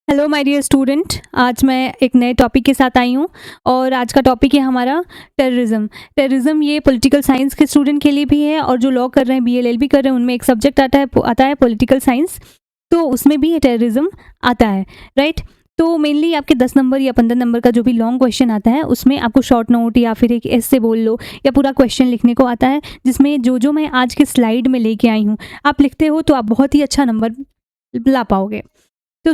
Hello my dear student. आज मैं एक नए टॉपिक के साथ आई हूँ और आज का टॉपिक है हमारा टेररिज्म। ये पॉलिटिकल साइंस के स्टूडेंट के लिए भी है और जो लॉ कर रहे हैं, बीएलएलबी कर रहे हैं, उनमें एक सब्जेक्ट आता है पॉलिटिकल साइंस। तो उसमें भी ये टेररिज्म आता है, राइट। तो मेनली आपके 10 नंबर या 15 नंबर का जो भी लॉन्ग क्वेश्चन आता है उसमें आपको शॉर्ट नोट या फिर एक ऐसे बोल लो या पूरा क्वेश्चन लिखने को आता है, जिसमें जो मैं आज के स्लाइड में लेके आई हूँ आप लिखते हो तो आप बहुत ही अच्छा नंबर ला पाओगे। तो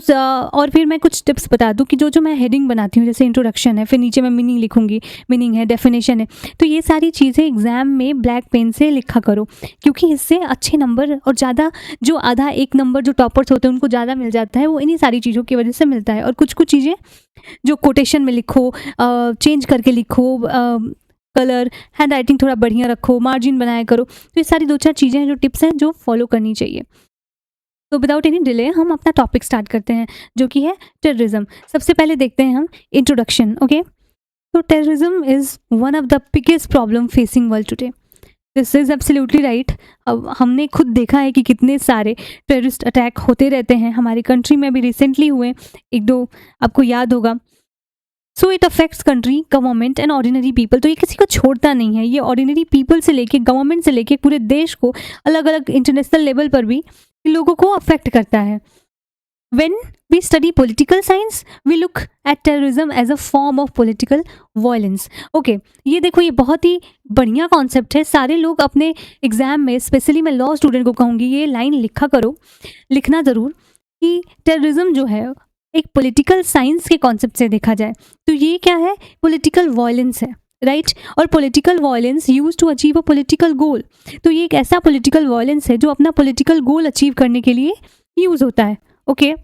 और फिर मैं कुछ टिप्स बता दूं कि जो मैं हेडिंग बनाती हूँ, जैसे इंट्रोडक्शन है, फिर नीचे मैं मीनिंग लिखूंगी, मीनिंग है, डेफिनेशन है। तो ये सारी चीज़ें एग्जाम में ब्लैक पेन से लिखा करो, क्योंकि इससे अच्छे नंबर और ज़्यादा जो आधा एक नंबर जो टॉपर्स होते हैं उनको ज़्यादा मिल जाता है, वो इन्हीं सारी चीज़ों की वजह से मिलता है। और कुछ कुछ चीज़ें जो कोटेशन में लिखो, चेंज करके लिखो, कलर, हैंड राइटिंग थोड़ा बढ़िया रखो, मार्जिन बनाया करो। तो ये सारी 2-4 चीज़ें हैं, जो टिप्स हैं, जो फॉलो करनी चाहिए। तो विदाउट एनी डिले हम अपना टॉपिक स्टार्ट करते हैं, जो कि है टेररिज्म। सबसे पहले देखते हैं हम इंट्रोडक्शन। ओके, तो terrorism is one of the biggest problem facing world today. This is absolutely right. अब हमने खुद देखा है कि कितने सारे टेररिस्ट अटैक होते रहते हैं, हमारी कंट्री में भी रिसेंटली हुए, 1-2 आपको याद होगा। So it affects country, government and ordinary people. तो ये किसी को छोड़ता नहीं है, ये ऑर्डिनरी पीपल से लेके गवर्नमेंट से लेके पूरे देश को, अलग अलग इंटरनेशनल लेवल पर भी लोगों को अफेक्ट करता है। When we study political science, we look at terrorism as a form of political violence. Okay, ये देखो, ये बहुत ही बढ़िया कॉन्सेप्ट है। सारे लोग अपने एग्जाम में, स्पेशली मैं लॉ स्टूडेंट को कहूँगी, ये लाइन लिखा करो, लिखना ज़रूर, कि टेररिज्म जो है एक पॉलिटिकल साइंस के कॉन्सेप्ट से देखा जाए तो ये क्या है, पॉलिटिकल वायलेंस है, राइट। और political violence use to achieve a political goal. तो ये एक ऐसा पॉलिटिकल वायलेंस है जो अपना पॉलिटिकल गोल अचीव करने के लिए यूज होता है। ओके,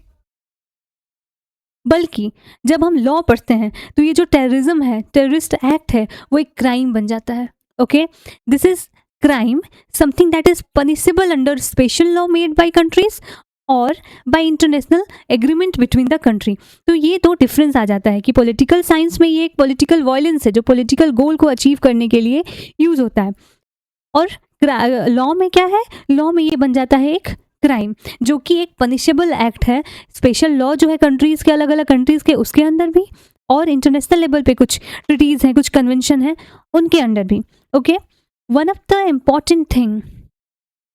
बल्कि जब हम लॉ पढ़ते हैं तो ये जो टेररिज्म है, टेररिस्ट एक्ट है, वो एक क्राइम बन जाता है। Okay, this is crime, something that is punishable under special law made by countries और by international agreement between the country. तो ये दो डिफरेंस आ जाता है कि पॉलिटिकल साइंस में ये एक पॉलिटिकल वायलेंस है जो पॉलिटिकल गोल को अचीव करने के लिए यूज होता है, और लॉ में क्या है, लॉ में ये बन जाता है एक क्राइम, जो कि एक पनिशेबल एक्ट है। स्पेशल लॉ जो है कंट्रीज़ के, अलग अलग कंट्रीज़ के, उसके अंदर भी, और इंटरनेशनल लेवल पे कुछ ट्रीटीज़ हैं, कुछ कन्वेंशन है, उनके अंदर भी। Okay, one of the important thing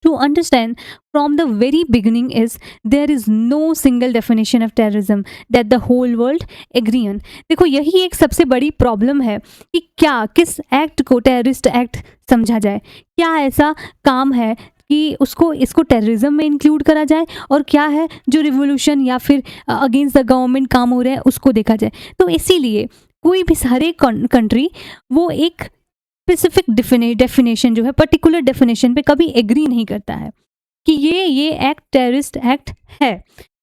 to understand from the very beginning is there is no single definition of terrorism that the whole world agree on. देखो, यही एक सबसे बड़ी प्रॉब्लम है कि क्या, किस एक्ट को टेररिस्ट एक्ट समझा जाए, क्या ऐसा काम है कि इसको टेररिज्म में इंक्लूड करा जाए, और क्या है जो रिवोल्यूशन या फिर अगेंस्ट द गवर्नमेंट काम हो रहा है उसको देखा जाए। तो इसीलिए कोई भी, हर एक कंट्री वो एक स्पेसिफिक डेफिनेशन जो है, पर्टिकुलर डेफिनेशन पे कभी एग्री नहीं करता है कि ये एक्ट टेररिस्ट एक्ट है।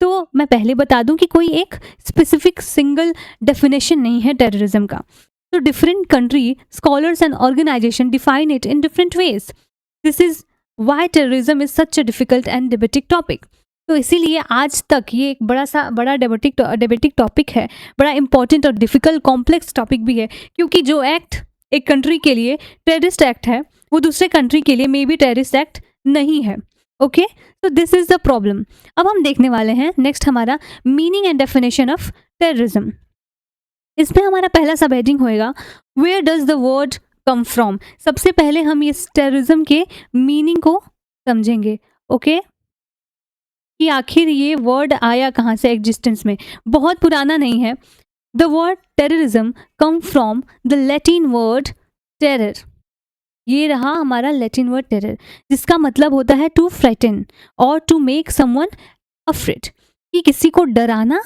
तो मैं पहले बता दूं कि कोई एक स्पेसिफिक सिंगल डेफिनेशन नहीं है टेररिज्म का। तो different country, scholars and organisation define it in different ways. This is why terrorism is such a difficult and debatic topic. तो इसीलिए आज तक ये एक बड़ा डिबेटिक टॉपिक है, बड़ा इंपॉर्टेंट और डिफिकल्ट कॉम्प्लेक्स टॉपिक भी है, क्योंकि जो एक्ट एक कंट्री के लिए टेररिस्ट एक्ट है, वो दूसरे कंट्री के लिए मे बी टेररिस्ट एक्ट नहीं है। ओके, तो दिस इज द प्रॉब्लम। अब हम देखने वाले हैं नेक्स्ट हमारा meaning and definition of terrorism. इसमें हमारा पहला सब हेडिंग होएगा, where does the word come from. सबसे पहले हम इस टेररिज्म के मीनिंग को समझेंगे। ओके, कि आखिर ये वर्ड आया कहाँ से एग्जिस्टेंस में। बहुत पुराना नहीं है। The word terrorism come from the Latin word terror. ये रहा हमारा लैटिन वर्ड टेरर, जिसका मतलब होता है टू फ्राइटन और टू मेक समवन अफ्रेड, कि किसी को डराना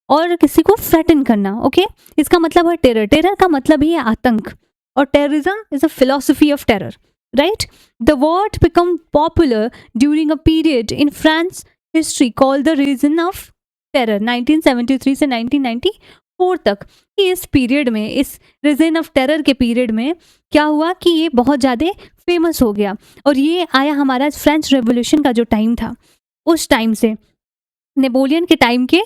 और किसी को फ्राइटन करना। ओके, इसका मतलब है टेरर। टेरर का मतलब ही है आतंक, और terrorism is a philosophy of terror, right. The word become popular during a period in France history called the reign of terror, 1973 से 1994 तक। कि इस पीरियड में, इस रीजन ऑफ टेरर के पीरियड में क्या हुआ कि ये बहुत ज़्यादा फेमस हो गया, और ये आया हमारा फ्रेंच रेवोल्यूशन का जो टाइम था, उस टाइम से, नेपोलियन के टाइम के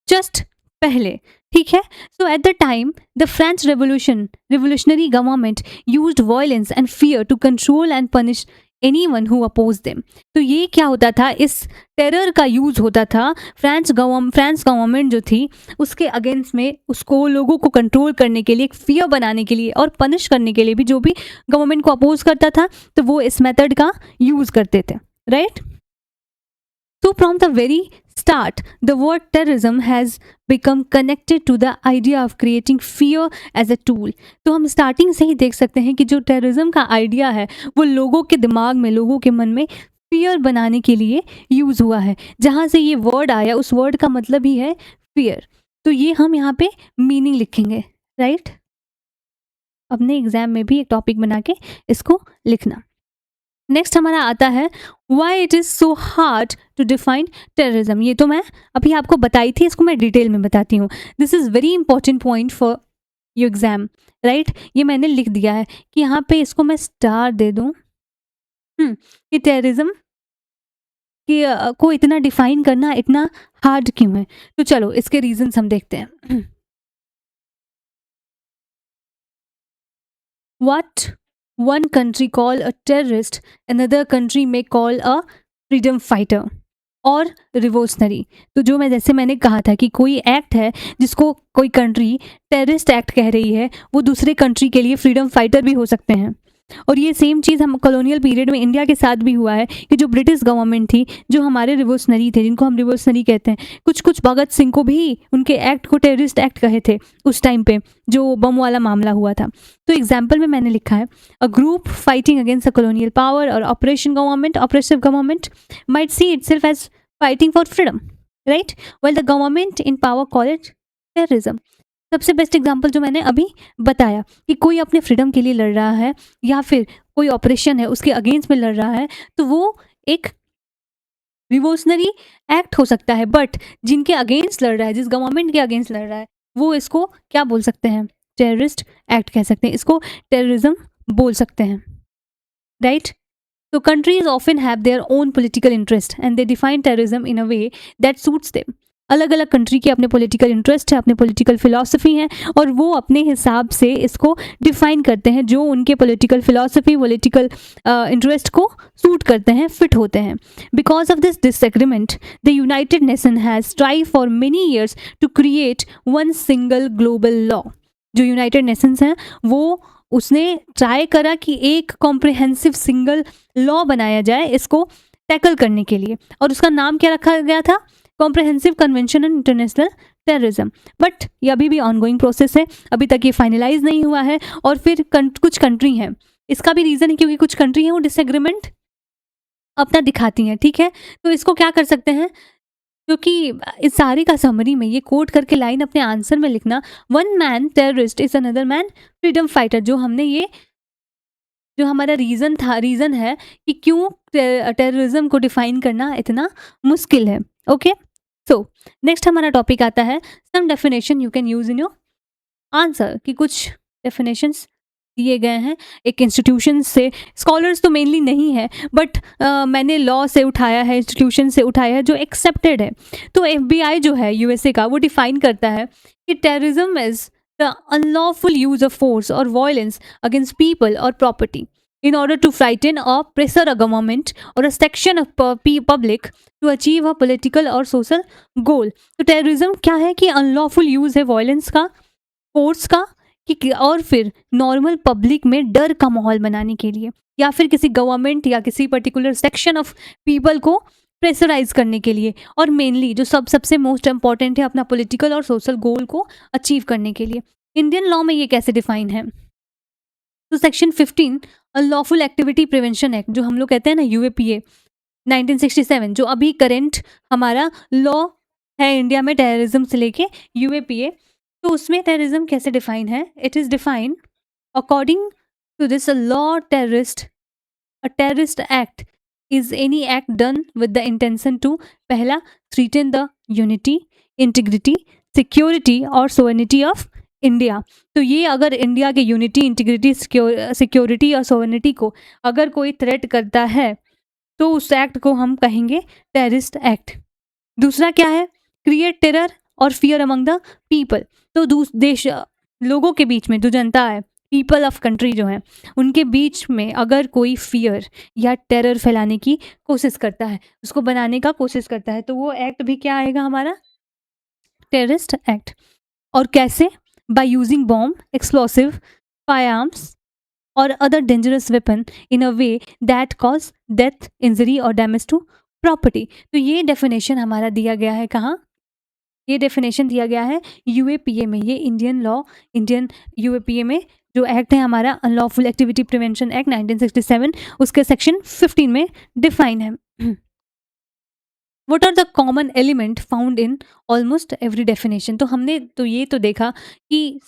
जस्ट पहले। ठीक है, so at the time the French revolutionary government used violence and fear to control and punish anyone who opposed them। तो ये क्या होता था, इस टेरर का यूज़ होता था फ्रांस गवर्नमेंट जो थी उसके अगेंस्ट में, उसको लोगों को कंट्रोल करने के लिए, एक फियर बनाने के लिए और पनिश करने के लिए भी, जो भी गवर्नमेंट को अपोज करता था तो वो इस मेथड का यूज़ करते थे, right. So from the very start, the word terrorism has become connected to the idea of creating fear as a tool। तो हम स्टार्टिंग से ही देख सकते हैं कि जो टेररिज्म का आइडिया है वो लोगों के दिमाग में, लोगों के मन में फियर बनाने के लिए यूज़ हुआ है। जहाँ से ये वर्ड आया, उस वर्ड का मतलब ही है फियर। तो ये हम यहाँ पे मीनिंग लिखेंगे, राइट। अपने एग्जाम में भी एक टॉपिक बना के इसको लिखना। नेक्स्ट हमारा आता है why it is so hard to define terrorism. ये तो मैं अभी आपको बताई थी, इसको मैं डिटेल में बताती हूँ। This is very important point for your exam, right. ये मैंने लिख दिया है कि यहाँ पे इसको मैं स्टार दे दूँ कि टेररिज्म को इतना डिफाइन करना इतना हार्ड क्यों है। तो चलो इसके रीजंस हम देखते हैं। What one country call a terrorist, another country may call a freedom fighter और रिवोल्यूशनरी। तो जो जैसे मैंने कहा था कि कोई एक्ट है जिसको कोई कंट्री टेररिस्ट एक्ट कह रही है, वो दूसरे कंट्री के लिए फ्रीडम फाइटर भी हो सकते हैं। और ये सेम चीज़ हम कॉलोनियल पीरियड में इंडिया के साथ भी हुआ है कि जो ब्रिटिश गवर्नमेंट थी, जो हमारे रिवोल्यूशनरी थे, जिनको हम रिवोल्यूशनरी कहते हैं, कुछ भगत सिंह को भी उनके एक्ट को टेररिस्ट एक्ट कहे थे उस टाइम पे, जो बम वाला मामला हुआ था। तो एग्जाम्पल में मैंने लिखा है a group fighting against a colonial power और oppressive government might see itself as fighting for freedom, right, while the government in power call it terrorism. सबसे बेस्ट एग्जाम्पल जो मैंने अभी बताया कि कोई अपने फ्रीडम के लिए लड़ रहा है या फिर कोई ऑपरेशन है उसके अगेंस्ट में लड़ रहा है, तो वो एक रिवोल्यूशनरी एक्ट हो सकता है। बट जिनके अगेंस्ट लड़ रहा है, जिस गवर्नमेंट के अगेंस्ट लड़ रहा है, वो इसको क्या बोल सकते हैं, टेररिस्ट एक्ट कह सकते हैं, इसको टेररिज्म बोल सकते हैं, right. So countries often have their own political interest and they define terrorism in a way that suits them। अलग अलग कंट्री के अपने पॉलिटिकल इंटरेस्ट है, अपने पॉलिटिकल फिलॉसफी है और वो अपने हिसाब से इसको डिफाइन करते हैं जो उनके पॉलिटिकल फिलॉसफी, पॉलिटिकल इंटरेस्ट को सूट करते हैं, फिट होते हैं। Because of this disagreement the United Nation has try for many years to create one single global law. जो यूनाइटेड नेशंस हैं वो उसने ट्राई करा कि एक कॉम्प्रिहेंसिव सिंगल लॉ बनाया जाए इसको टैकल करने के लिए, और उसका नाम क्या रखा गया था, comprehensive convention on international terrorism. But ये अभी भी ऑनगोइंग प्रोसेस है, अभी तक ये फाइनलाइज नहीं हुआ है। और फिर कुछ कंट्री हैं, इसका भी रीज़न है क्योंकि कुछ कंट्री हैं वो डिसएग्रीमेंट अपना दिखाती हैं, ठीक है। तो इसको क्या कर सकते हैं, क्योंकि इस सारी का समरी में ये कोट करके लाइन अपने आंसर में लिखना, one man terrorist is another man freedom fighter. जो हमने ये जो हमारा रीज़न है कि क्यों टेररिज्म को डिफाइन करना इतना मुश्किल है। ओके, सो नेक्स्ट हमारा टॉपिक आता है some definition you can use in your answer, कि कुछ डेफिनेशंस दिए गए हैं एक इंस्टीट्यूशन से। स्कॉलर्स तो मेनली नहीं है, बट मैंने लॉ से उठाया है, इंस्टीट्यूशन से उठाया है जो एक्सेप्टेड है। तो FBI जो है यूएसए का, वो डिफाइन करता है कि terrorism is the unlawful use of force और वायलेंस अगेंस्ट पीपल और property in order to frighten or pressure a government or a section of public to achieve a political or social goal। तो terrorism क्या है कि unlawful use है violence का, force का, कि और फिर नॉर्मल पब्लिक में डर का माहौल बनाने के लिए, या फिर किसी गवर्नमेंट या किसी पर्टिकुलर सेक्शन ऑफ पीपल को प्रेशराइज करने के लिए, और मेनली जो सबसे मोस्ट इंपॉर्टेंट है, अपना पॉलिटिकल और सोशल गोल को अचीव करने के लिए। इंडियन लॉ में ये कैसे डिफाइन है, तो section 15 unlawful activity prevention act, जो हम लोग कहते हैं ना UAPA 1967, जो अभी करेंट हमारा लॉ है इंडिया में टेररिज्म से लेके UAPA। तो उसमें टेररिज्म कैसे डिफाइन है, it is defined according to this law a terrorist act is any act done with the intention to, पहला, threaten the unity, integrity, security और सोवेनिटी ऑफ इंडिया। तो ये अगर इंडिया के यूनिटी, इंटीग्रिटी, सिक्योरिटी और sovereignty को अगर कोई थ्रेट करता है तो उस एक्ट को हम कहेंगे टेररिस्ट एक्ट। दूसरा क्या है, क्रिएट टेरर और फियर अमंग द पीपल। तो देश लोगों के बीच में जो जनता है, पीपल ऑफ कंट्री जो हैं उनके बीच में अगर कोई फियर या टेरर फैलाने की कोशिश करता है, उसको बनाने का कोशिश करता है, तो वो एक्ट भी क्या आएगा हमारा? Terrorist act. और कैसे? By using bomb, explosive, fire arms और other dangerous weapon in a way that cause death, injury और डैमेज टू प्रॉपर्टी। तो ये डेफिनेशन हमारा दिया गया है कहाँ? ये डेफिनेशन दिया गया है यूएपीए में। ये इंडियन यूएपीए में जो एक्ट है हमारा, अनलॉफुल एक्टिविटी प्रिवेंशन एक्ट 1967, उसके सेक्शन 15 में डिफाइन है। What are the common element found in almost every definition. तो हमने तो ये तो देखा कि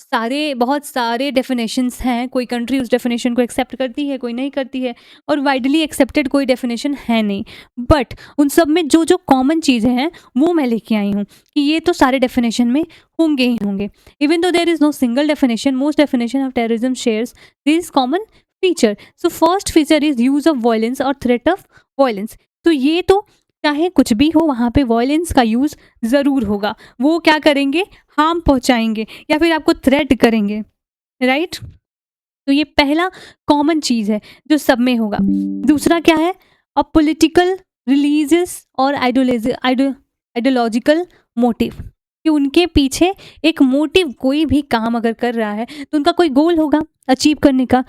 बहुत सारे डेफिनेशंस हैं, कोई कंट्री उस डेफिनेशन को एक्सेप्ट करती है, कोई नहीं करती है, और वाइडली एक्सेप्टेड कोई डेफिनेशन है नहीं। बट उन सब में जो जो कॉमन चीज़ें हैं वो मैं लेके आई हूँ कि ये तो सारे डेफिनेशन में होंगे ही होंगे। Even though there is no single definition, most definition of terrorism shares this common feature. So first feature is use of violence और थ्रेट ऑफ वायलेंस। तो ये तो चाहे कुछ भी हो वहाँ पे वॉयलेंस का यूज़ ज़रूर होगा। वो क्या करेंगे? हार्म पहुँचाएंगे या फिर आपको थ्रेट करेंगे, राइट? तो ये पहला कॉमन चीज़ है जो सब में होगा। दूसरा क्या है? अ पॉलिटिकल, रिलीजियस और आइडियोलॉजिकल मोटिव, कि उनके पीछे एक मोटिव, कोई भी काम अगर कर रहा है तो उनका कोई गोल होगा अचीव करने का।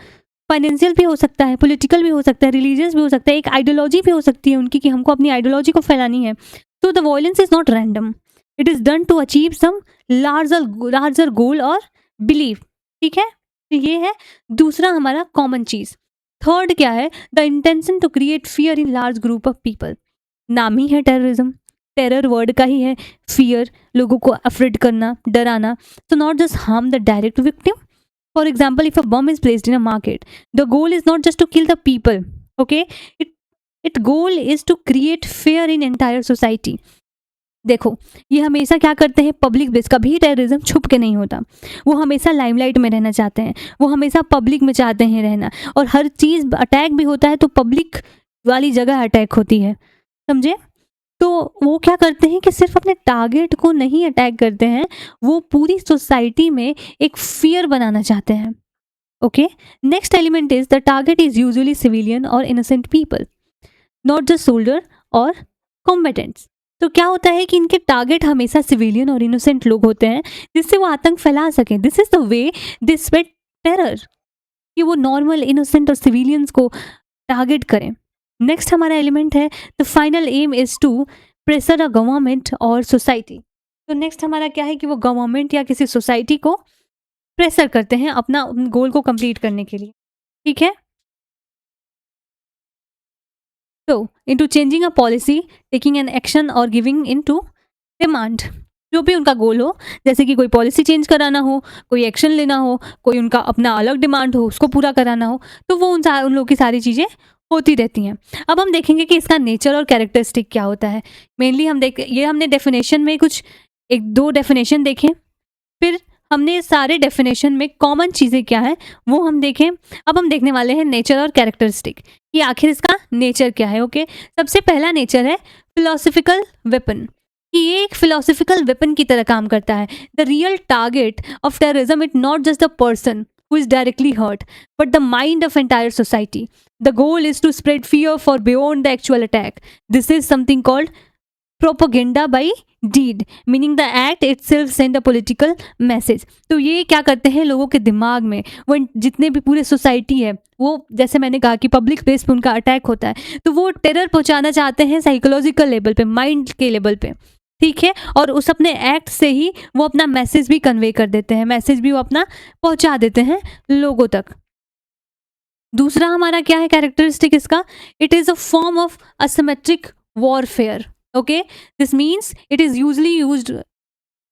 फाइनेंशियल भी हो सकता है, पॉलिटिकल भी हो सकता है, रिलीजियस भी हो सकता है, एक आइडियोलॉजी भी हो सकती है उनकी कि हमको अपनी आइडियोलॉजी को फैलानी है। तो the violence is not random, it is done to achieve some larger goal और बिलीव। ठीक है, तो ये है दूसरा हमारा कॉमन चीज़। थर्ड क्या है? The intention to create fear in large group of people. नाम ही है टेररिज्म, टेरर वर्ड का ही है फियर, लोगों को अफ्रेड करना, डराना। तो not just harm the direct victim. For example, if a bomb is placed in a market, the goal is not just to kill the people, okay? Its goal is to create fear in entire society. देखो, ये हमेशा क्या करते हैं? Public base. कभी terrorism छुप के नहीं होता, वो हमेशा लाइमलाइट में रहना चाहते हैं, वो हमेशा पब्लिक में चाहते हैं रहना। और हर चीज़ अटैक भी होता है तो पब्लिक वाली जगह अटैक होती है, समझे? तो वो क्या करते हैं कि सिर्फ अपने टारगेट को नहीं अटैक करते हैं, वो पूरी सोसाइटी में एक फियर बनाना चाहते हैं। Okay, next element is the target is usually civilian और innocent people, not just soldier और कॉम्बेटेंट्स। तो क्या होता है कि इनके टारगेट हमेशा सिविलियन और इनोसेंट लोग होते हैं जिससे वो आतंक फैला सकें। This is the way they spread terror, कि वो नॉर्मल इनोसेंट और सिविलियंस को टारगेट करें। नेक्स्ट हमारा एलिमेंट है the final aim is to pressure a government और सोसाइटी। तो नेक्स्ट हमारा क्या है कि वो गवर्नमेंट या किसी सोसाइटी को प्रेशर करते हैं अपना गोल को कंप्लीट करने के लिए। ठीक है, तो into changing a policy, taking an action और गिविंग इनटू डिमांड। जो भी उनका गोल हो, जैसे कि कोई पॉलिसी चेंज कराना हो, कोई एक्शन लेना हो, कोई उनका अपना अलग डिमांड हो उसको पूरा कराना हो, तो वो उन लोगों की सारी चीज़ें होती रहती हैं। अब हम देखेंगे कि इसका नेचर और कैरेक्टरिस्टिक क्या होता है। मेनली हमने डेफिनेशन में कुछ 1-2 डेफिनेशन देखे, फिर हमने सारे डेफिनेशन में कॉमन चीज़ें क्या है वो हम देखें। अब हम देखने वाले हैं नेचर और कैरेक्टरिस्टिक, कि आखिर इसका नेचर क्या है। ओके, सबसे पहला नेचर है फिलोसफिकल वेपन, कि ये एक फिलोसफिकल वेपन की तरह काम करता है। The real target of terrorism it not just the person who is directly hurt, but the mind of entire society. The goal is to spread fear for beyond the actual attack. This is something called propaganda by deed, meaning the act itself send a political message. तो ये क्या करते हैं लोगों के दिमाग में, वो जितने भी पूरे सोसाइटी है, वो जैसे मैंने कहा कि पब्लिक बेस पे उनका अटैक होता है, तो वो टेरर पहुंचाना चाहते हैं साइकोलॉजिकल लेवल पे, माइंड के लेवल पे। ठीक है, और उस अपने एक्ट से ही वो अपना मैसेज भी कन्वे कर देते हैं, मैसेज भी वो अपना पहुंचा देते हैं लोगों तक। दूसरा हमारा क्या है कैरेक्टरिस्टिक इसका? It is a form of asymmetric warfare. Okay, this means it is usually used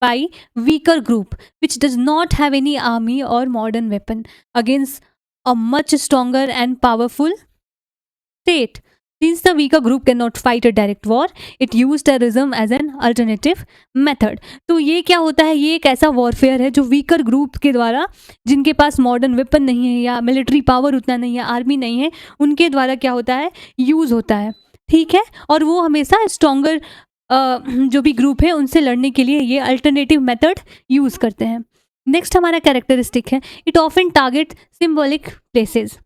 by weaker group which does not have any army or modern weapon against a much stronger and powerful state. Since the weaker group cannot fight a direct war, it used terrorism as an alternative method. तो ये क्या होता है? ये एक ऐसा warfare है जो वीकर ग्रुप के द्वारा, जिनके पास मॉडर्न वेपन नहीं है या मिलिट्री पावर उतना नहीं है, आर्मी नहीं है, उनके द्वारा क्या होता है? यूज़ होता है। ठीक है, और वो हमेशा स्ट्रॉन्गर जो भी ग्रुप है उनसे लड़ने के लिए ये अल्टरनेटिव मेथड यूज़ करते हैं। नेक्स्ट हमारा कैरेक्टरिस्टिक है, it often target symbolic places.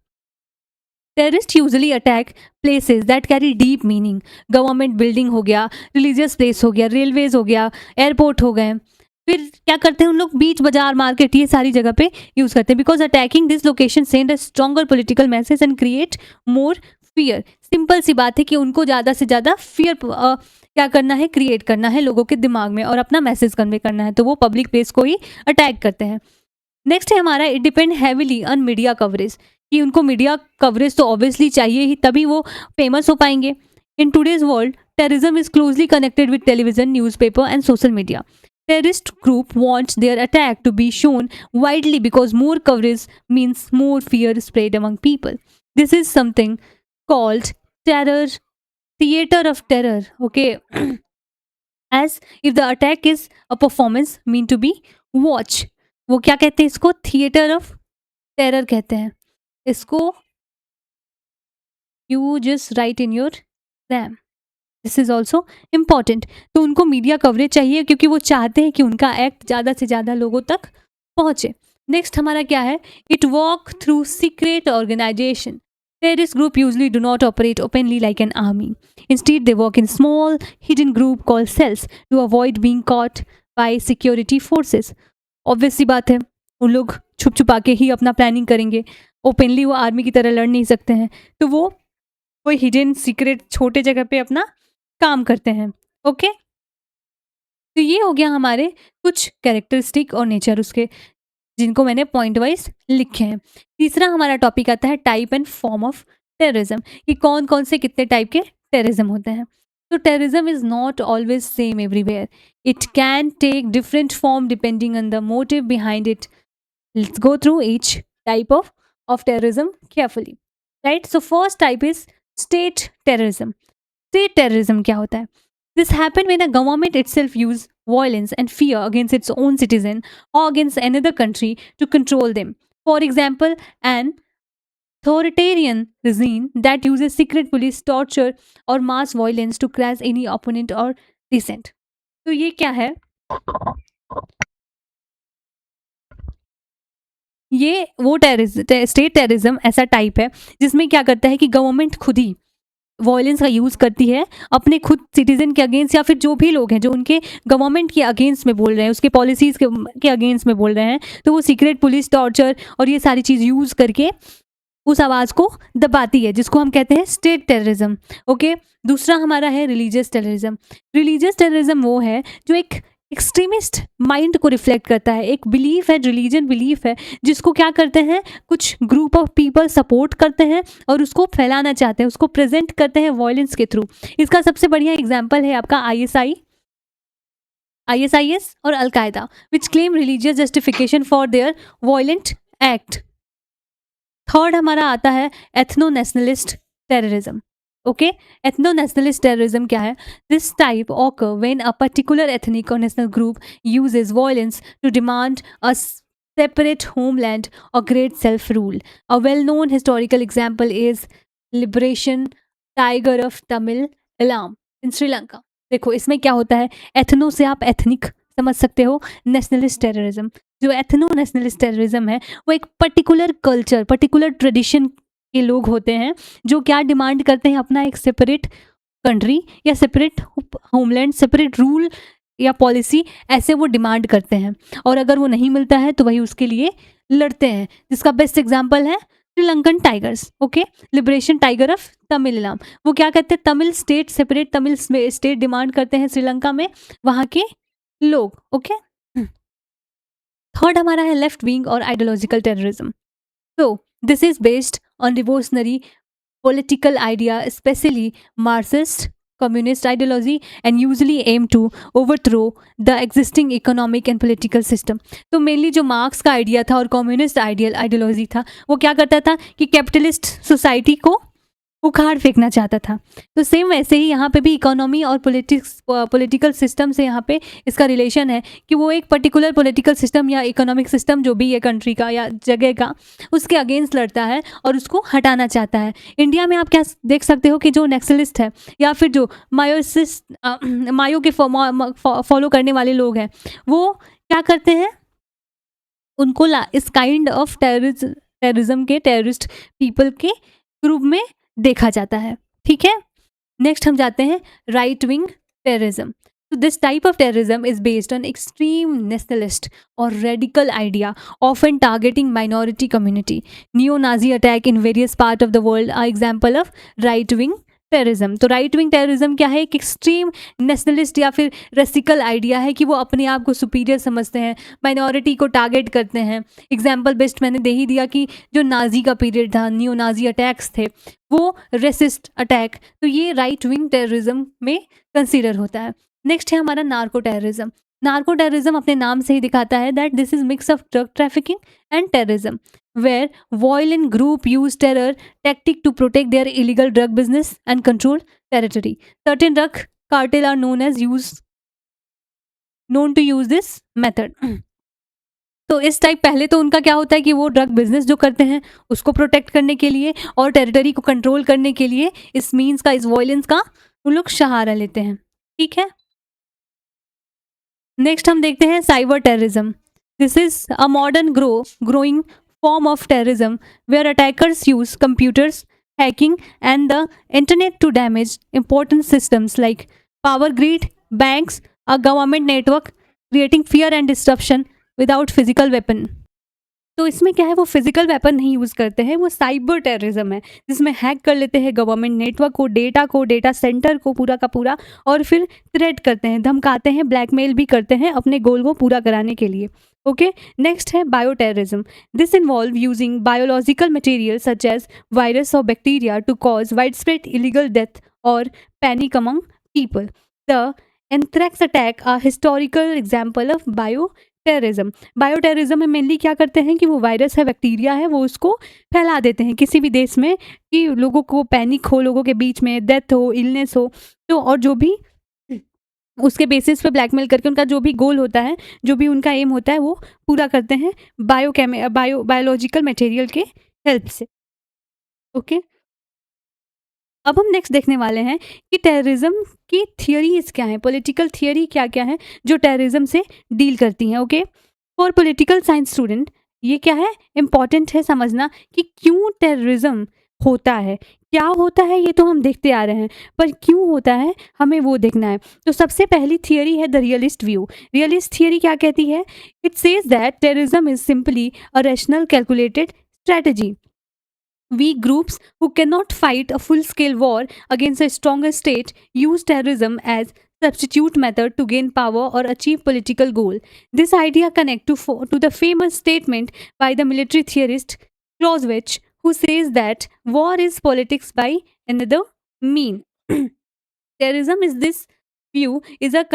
Terrorist usually attack places that carry deep meaning. Government building हो गया, रिलीजियस प्लेस हो गया, रेलवेज हो गया, एयरपोर्ट हो गए। फिर क्या करते हैं उन लोग, बीच बाजार मार्केट ये सारी जगह पे यूज करते हैं, because attacking this location send a stronger political message and create more fear. Simple सी बात है कि उनको ज़्यादा से ज़्यादा फियर क्या करना है, क्रिएट करना है लोगों के दिमाग में और अपना मैसेज कन्वे करना है, तो वो पब्लिक प्लेस को ही अटैक करते हैं। नेक्स्ट है हमारा, it depend heavily on media coverage, कि उनको मीडिया कवरेज तो ऑब्वियसली चाहिए ही, तभी वो फेमस हो पाएंगे। In today's world terrorism is closely connected with television, newspaper and social media. Terrorist group wants their attack to be shown widely because more coverage means more fear spread among people. This is something called terror, theater of terror. Okay, as if the attack is a performance meant to be watched. वो क्या कहते हैं इसको, theatre of terror कहते हैं इसको। You just right in your exam, this is also important. तो उनको मीडिया कवरेज चाहिए क्योंकि वो चाहते हैं कि उनका एक्ट ज़्यादा से ज़्यादा लोगों तक पहुँचे। नेक्स्ट हमारा क्या है, it walk through secret organization. Terrorist group usually do not operate openly like an army. Instead, they work in small, hidden group called cells to avoid being caught by security forces. Obvious सी बात है, उन लोग छुप छुपा के ही अपना planning करेंगे, openly वो आर्मी की तरह लड़ नहीं सकते हैं, तो वो कोई हिडन सीक्रेट छोटे जगह पे अपना काम करते हैं। ओके, तो ये हो गया हमारे कुछ कैरेक्टरिस्टिक और नेचर उसके, जिनको मैंने पॉइंट वाइज लिखे हैं। तीसरा हमारा टॉपिक आता है type and form of terrorism, कि कौन कौन से कितने टाइप के टेररिज्म होते हैं। तो terrorism is not always same everywhere, it can take different form depending on the motive behind it. Let's go through each type of terrorism carefully, right. So first type is state terrorism. State terrorism क्या होता है? This happened when a government itself used violence and fear against its own citizen or against another country to control them. For example, an authoritarian regime that uses secret police, torture, or mass violence to crush any opponent or dissent. तो ये क्या है? ये वो state terrorism ऐसा type है जिसमें क्या करता है कि गवर्नमेंट खुद ही वॉयलेंस का यूज़ करती है अपने खुद सिटीजन के अगेंस्ट, या फिर जो भी लोग हैं जो उनके गवर्नमेंट के अगेंस्ट में बोल रहे हैं, उसके पॉलिसीज़ के अगेंस्ट में बोल रहे हैं, तो वो सीक्रेट पुलिस, टॉर्चर और ये सारी चीज़ यूज़ करके उस आवाज़ को दबाती है, जिसको हम कहते हैं स्टेट टेररिज्म। ओके, दूसरा हमारा है रिलीजियस टेररिज्म। रिलीजियस टेररिज्म वो है जो एक एक्सट्रीमिस्ट माइंड को रिफ्लेक्ट करता है, एक बिलीफ है, रिलीजन बिलीफ है, जिसको क्या करते हैं कुछ ग्रुप ऑफ पीपल सपोर्ट करते हैं और उसको फैलाना चाहते हैं, उसको प्रेजेंट करते हैं वॉयलेंस के थ्रू। इसका सबसे बढ़िया एग्जाम्पल है आपका ISIS और al Qaeda, which claim religious justification for their violent act. Third हमारा आता है ethno nationalist terrorism. Okay, ethno nationalist terrorism क्या है? This type occur when a particular ethnic और national group uses violence to demand a separate homeland or great self rule. A well known historical example is liberation tiger of Tamil Elam in Sri Lanka. देखो इसमें क्या होता है, ethno से आप ethnic समझ सकते हो, नेशनलिस्ट टेररिज्म, जो एथनो नेशनलिस्ट टेररिज्म है वो एक पर्टिकुलर कल्चर, पर्टिकुलर ट्रेडिशन के लोग होते हैं जो क्या डिमांड करते हैं, अपना एक सेपरेट कंट्री या सेपरेट होमलैंड, सेपरेट रूल या पॉलिसी, ऐसे वो डिमांड करते हैं, और अगर वो नहीं मिलता है तो वही उसके लिए लड़ते हैं, जिसका बेस्ट एग्जांपल है Sri Lankan tigers. Okay, liberation tiger of तमिलनाम, वो क्या कहते हैं, Tamil state, separate Tamil state demand करते हैं श्रीलंका में वहाँ के लोग। ओके, थर्ड हमारा है लेफ्ट विंग और आइडियोलॉजिकल टेररिज्म। तो this is based on revolutionary political idea, especially Marxist communist ideology, and usually aim to overthrow the existing economic and political system. तो मेनली जो मार्क्स का आइडिया था और communist ideology था, वो क्या करता था कि कैपिटलिस्ट सोसाइटी को उखाड़ फेंकना चाहता था। तो सेम वैसे ही यहाँ पे भी इकोनॉमी और पॉलिटिकल सिस्टम से यहाँ पे इसका रिलेशन है कि वो एक पर्टिकुलर पॉलिटिकल सिस्टम या इकोनॉमिक सिस्टम जो भी है कंट्री का या जगह का, उसके अगेंस्ट लड़ता है और उसको हटाना चाहता है। इंडिया में आप क्या देख सकते हो कि जो नेक्सलिस्ट है या फिर जो मायो के फॉलो करने वाले लोग हैं, वो क्या करते हैं, उनको इस काइंड ऑफ टेररिज्म के टेररिस्ट पीपल के ग्रुप में देखा जाता है। ठीक है, नेक्स्ट हम जाते हैं right wing terrorism. So this type of terrorism is based on extreme nationalist or radical idea, often targeting minority community. Neo-Nazi attack in various parts of the world are example of right-wing terrorism. तो right wing terrorism क्या है? एक extreme nationalist या फिर रेसिकल idea है कि वो अपने आप को सुपीरियर समझते हैं, माइनॉरिटी को टारगेट करते हैं। एग्जाम्पल बेस्ट मैंने दे ही दिया कि जो नाजी का पीरियड था, नियो नाजी अटैक्स थे, वो रेसिस्ट अटैक, तो ये राइट विंग टेररिज्म में कंसिडर होता है। नेक्स्ट है हमारा नार्को टेररिज्म। नार्को टेररिज्म अपने नाम से ही दिखाता है that this is mix of drug trafficking and terrorism, where violent group use terror tactic to protect their illegal drug business and control territory. Certain drug cartel are known to use this method. तो इस type पहले तो उनका क्या होता है कि वो ड्रग बिजनेस जो करते हैं उसको प्रोटेक्ट करने के लिए और टेरिटरी को कंट्रोल करने के लिए इस मीन्स का, इस वॉयलेंस का वो लोग सहारा लेते हैं। ठीक है, नेक्स्ट हम देखते हैं cyber terrorism. This is a modern growing form of terrorism where attackers use computers, hacking, and the internet to damage important systems like power grid, banks, a government network, creating fear and disruption without physical weapon. तो इसमें क्या है, वो physical weapon नहीं use करते हैं, वो cyber terrorism है जिसमें हैक कर लेते हैं गवर्नमेंट नेटवर्क को, डेटा सेंटर को पूरा का पूरा, और फिर थ्रेट करते हैं, धमकाते हैं, ब्लैकमेल भी करते हैं अपने गोल को पूरा कराने के लिए। ओके, नेक्स्ट है bio terrorism. This involve using biological material such as virus और bacteria to cause wide spread illegal death और panic among people. The anthrax attack a historical example of bio terrorism. Bio terrorism में mainly क्या करते हैं कि वो virus है, bacteria है, वो उसको फैला देते हैं किसी भी देश में कि लोगों को पैनिक हो, लोगों के बीच में डेथ हो, इलनेस हो, तो और जो भी उसके बेसिस पे ब्लैकमेल करके उनका जो भी गोल होता है, जो भी उनका एम होता है, वो पूरा करते हैं बायोलॉजिकल मटेरियल के हेल्प से। ओके, अब हम नेक्स्ट देखने वाले हैं कि टेररिज्म की थियरीज क्या हैं, पॉलिटिकल थियरी क्या क्या है जो टेररिज्म से डील करती हैं। Okay, for political science student ये क्या है, इम्पॉर्टेंट है समझना कि क्यों टेररिज्म होता है, क्या होता है ये तो हम देखते आ रहे हैं, पर क्यों होता है हमें वो देखना है। तो सबसे पहली थियरी है the realist view. Realist theory क्या कहती है? It says that terrorism is simply a rational calculated strategy. Weak groups who cannot fight a full-scale war against a stronger state use terrorism as substitute method to gain power or achieve political goal. This idea connect to the famous statement by the military theorist Clausewitz, who says that war is politics by another mean. Terrorism is this view is a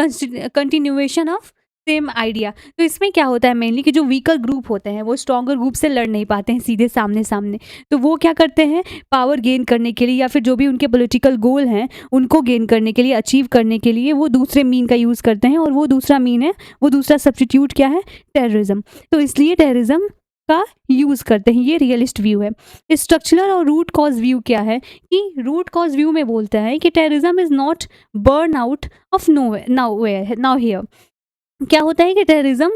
continuation of same idea. तो इसमें क्या होता है mainly कि जो weaker group होते हैं वो स्ट्रॉन्गर ग्रुप से लड़ नहीं पाते हैं सीधे सामने सामने, तो वो क्या करते हैं, पावर गेन करने के लिए या फिर जो भी उनके पॉलिटिकल गोल हैं उनको गेन करने के लिए, अचीव करने के लिए वो दूसरे मीन का यूज़ करते हैं, और वो दूसरा मीन है, वो दूसरा सब्स्टिट्यूट क्या है, टेररिज्म। तो इसलिए टेररिज्म का यूज़ करते हैं, ये रियलिस्ट व्यू है। स्ट्रक्चरल और रूट कॉज व्यू क्या है कि रूट कॉज व्यू में बोलता है कि terrorism is not burn out of now here. क्या होता है कि टेररिज्म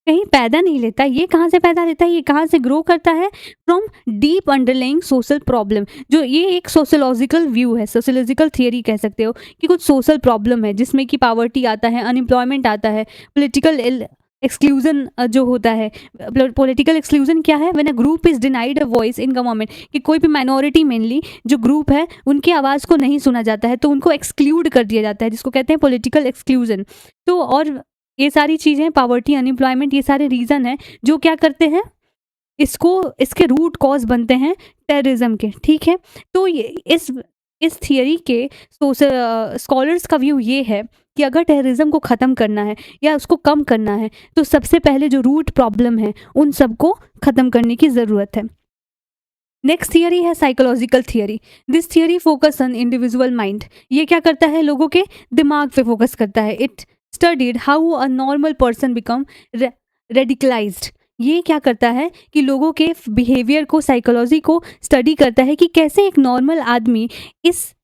कहीं पैदा नहीं लेता, ये कहाँ से पैदा लेता है, ये कहाँ से ग्रो करता है, from deep underlying social problem. जो ये एक सोशोलॉजिकल व्यू है, सोशोलॉजिकल थियरी कह सकते हो कि कुछ सोशल प्रॉब्लम है जिसमें कि पावर्टी आता है, अनएम्प्लॉयमेंट आता है, पॉलिटिकल एक्सक्लूजन जो होता है। पॉलिटिकल एक्सक्लूजन क्या है, when a group is denied a voice in government, कि कोई भी माइनॉरिटी मेनली जो ग्रुप है उनकी आवाज़ को नहीं सुना जाता है तो उनको एक्सक्लूड कर दिया जाता है, जिसको कहते हैं पॉलिटिकल एक्सक्लूजन। तो और ये सारी चीज़ें, पावर्टी, अनएम्प्लॉयमेंट, ये सारे रीज़न हैं जो क्या करते हैं, इसके रूट कॉज बनते हैं टेररिज्म के। ठीक है, तो ये इस थियरी के स्कॉलर्स का व्यू ये है कि अगर टेररिज्म को ख़त्म करना है या उसको कम करना है तो सबसे पहले जो रूट प्रॉब्लम है उन सबको ख़त्म करने की ज़रूरत है। नेक्स्ट थियरी है psychological theory. This theory focus on individual mind. ये क्या करता है, लोगों के दिमाग पे फोकस करता है। It studied how a normal person become radicalised. ये क्या करता है कि लोगों के बिहेवियर को, साइकोलॉजी को स्टडी करता है कि कैसे एक नॉर्मल आदमी इस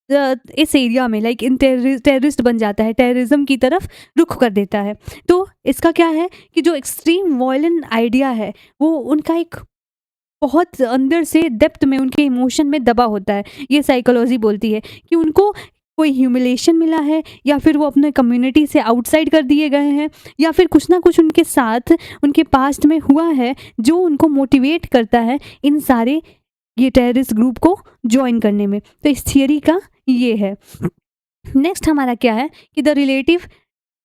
इस एरिया में लाइक इन टेररिस्ट बन जाता है, टेररिज्म की तरफ रुख कर देता है। तो इसका क्या है कि जो एक्सट्रीम वायलेंट आइडिया है वो उनका एक बहुत अंदर से डेप्थ में उनके इमोशन में दबा होता है। ये साइकोलॉजी बोलती है कि उनको कोई ह्यूमिलेशन मिला है, या फिर वो अपने कम्युनिटी से आउटसाइड कर दिए गए हैं, या फिर कुछ ना कुछ उनके साथ उनके पास्ट में हुआ है जो उनको मोटिवेट करता है इन सारे ये टेररिस्ट ग्रुप को ज्वाइन करने में। तो इस थियरी का ये है। नेक्स्ट हमारा क्या है कि the relative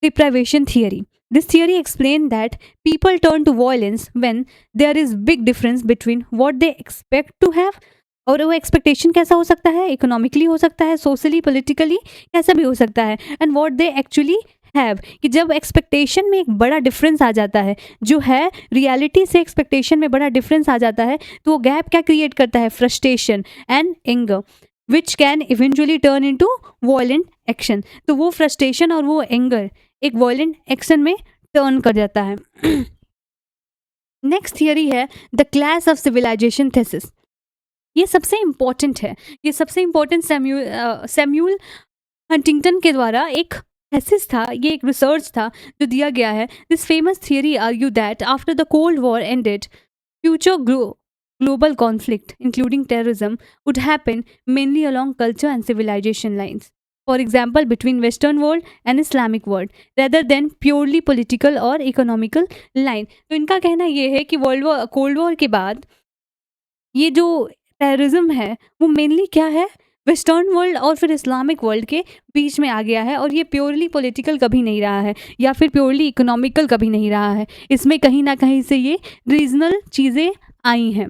deprivation theory. This theory explains that people turn to violence when there is big difference between what they expect to have, और वो एक्सपेक्टेशन कैसा हो सकता है, इकोनॉमिकली हो सकता है, सोशली पॉलिटिकली कैसा भी हो सकता है, and what they actually have, कि जब एक्सपेक्टेशन में एक बड़ा डिफरेंस आ जाता है, जो है रियलिटी से एक्सपेक्टेशन में बड़ा डिफरेंस आ जाता है, तो वो गैप क्या क्रिएट करता है, frustration and anger, which can eventually turn into violent action. तो वो फ्रस्ट्रेशन और वो एंगर एक वायलेंट एक्शन में टर्न कर जाता है। नेक्स्ट थियरी है the class of civilization thesis. ये सबसे इम्पॉर्टेंट है, ये सबसे इम्पॉर्टेंट सैम्यूल हंटिंगटन के द्वारा एक थेसिस था, ये एक रिसर्च था जो दिया गया है। This famous theory argue that after the cold war ended, future global conflict, including terrorism, would happen mainly along culture and civilization lines. For example, between Western world and Islamic world, rather than purely political or economical line. तो इनका कहना ये है कि cold war के बाद ये जो टेररिज्म है वो मेनली क्या है, वेस्टर्न वर्ल्ड और फिर इस्लामिक वर्ल्ड के बीच में आ गया है, और ये प्योरली पॉलिटिकल कभी नहीं रहा है या फिर प्योरली इकोनॉमिकल कभी नहीं रहा है। इसमें कहीं ना कहीं से ये रीजनल चीज़ें आई हैं।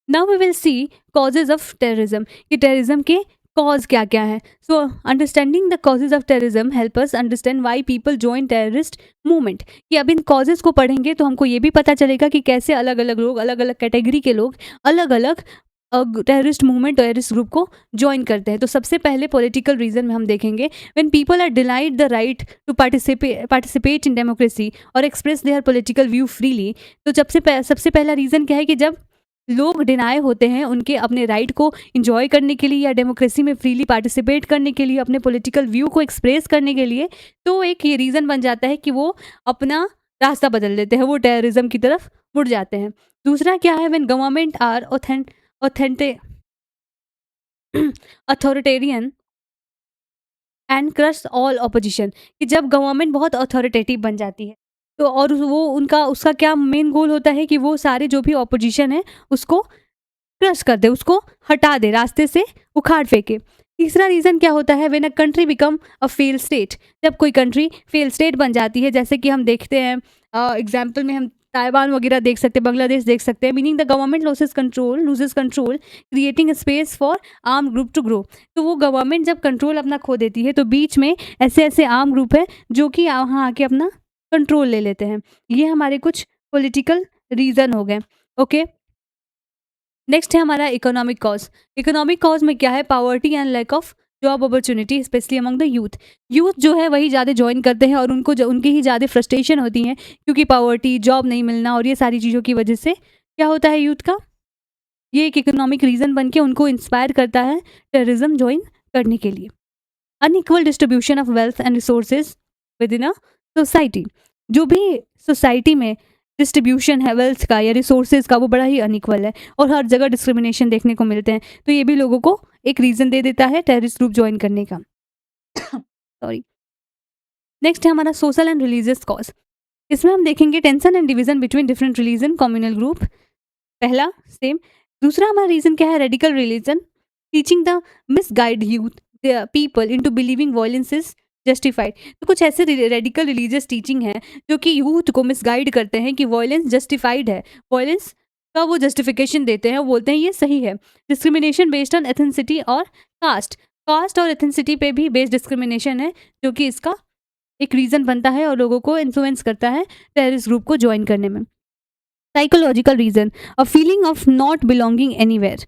Now we will see causes of terrorism, कि टेररिज्म के कॉज क्या क्या है। So understanding the causes of terrorism help us understand why people join terrorist movement. कि अब इन कॉजेज को पढ़ेंगे तो हमको ये भी पता चलेगा कि कैसे अलग अलग लोग, अलग अलग कैटेगरी के लोग अलग अलग टेररिस्ट मूवमेंट, टेररिस्ट ग्रुप को ज्वाइन करते हैं। तो सबसे पहले पॉलिटिकल रीजन में हम देखेंगे when people are denied the right to participate in democracy और express their political view freely. तो सबसे पहला रीज़न क्या है कि जब लोग डिनाई होते हैं उनके अपने राइट को इंजॉय करने के लिए या डेमोक्रेसी में फ्रीली पार्टिसिपेट करने के लिए, अपने पॉलिटिकल व्यू को एक्सप्रेस करने के लिए, तो एक ये रीज़न बन जाता है कि वो अपना रास्ता बदल लेते हैं, वो टेररिज्म की तरफ मुड़ जाते हैं। दूसरा क्या है, when government are authoritarian and crush all opposition. कि जब गवर्नमेंट बहुत अथॉरिटेटिव बन जाती है तो और वो उसका क्या मेन गोल होता है कि वो सारे जो भी ऑपोजिशन है उसको क्रश कर दे, उसको हटा दे, रास्ते से उखाड़ फेंके। तीसरा रीज़न क्या होता है, when a country become a fail state. जब कोई कंट्री फेल स्टेट बन जाती है, जैसे कि हम देखते हैं एग्जाम्पल में हम ताइवान वगैरह देख सकते हैं, बांग्लादेश देख सकते हैं, meaning the government loses control creating space for arm group to grow. तो वो गवर्नमेंट जब कंट्रोल अपना खो देती है तो बीच में ऐसे ऐसे आर्म ग्रुप है जो कि वहाँ आके अपना कंट्रोल ले लेते हैं। ये हमारे कुछ पॉलिटिकल रीज़न हो गए। ओके, नेक्स्ट है हमारा इकोनॉमिक कॉज। इकोनॉमिक कॉज में क्या है, poverty and lack of job opportunity specially among the youth जो है वही ज़्यादा ज्वाइन करते हैं और उनकी ही ज़्यादा फ्रस्ट्रेशन होती है, क्योंकि पावर्टी, जॉब नहीं मिलना और ये सारी चीज़ों की वजह से क्या होता है यूथ का, ये एक इकोनॉमिक रीज़न बन के उनको इंस्पायर करता है टेररिज्म ज्वाइन करने के लिए। Unequal distribution of wealth and resources with in a society. जो भी सोसाइटी में डिस्ट्रीब्यूशन है वेल्थ का या रिसोर्सेज का वो बड़ा ही अनइक्वल है और हर जगह डिस्क्रिमिनेशन देखने को मिलते हैं। तो ये भी लोगों को एक रीज़न दे देता है टेररिस्ट ग्रुप ज्वाइन करने का। सॉरी। नेक्स्ट है हमारा सोशल एंड रिलीजियस कॉज। इसमें हम देखेंगे tension and division between different religion, communal group, पहला सेम। दूसरा हमारा रीज़न क्या है, radical religion teaching the misguide youth people into believing violence is justified. तो कुछ ऐसे रेडिकल रिलीजियस टीचिंग है जो कि यूथ को मिसगाइड करते हैं कि वायलेंस जस्टिफाइड है, वायलेंस का वो जस्टिफिकेशन देते हैं, वो बोलते हैं ये सही है। डिस्क्रिमिनेशन बेस्ड ऑन एथेंसिटी और कास्ट और एथेंसिटी पे भी बेस्ड डिस्क्रिमिनेशन है जो कि इसका एक रीज़न बनता है और लोगों को इन्फ्लुएंस करता है टेररिस्ट ग्रुप को ज्वाइन करने में। Psychological reason, a feeling of not belonging anywhere.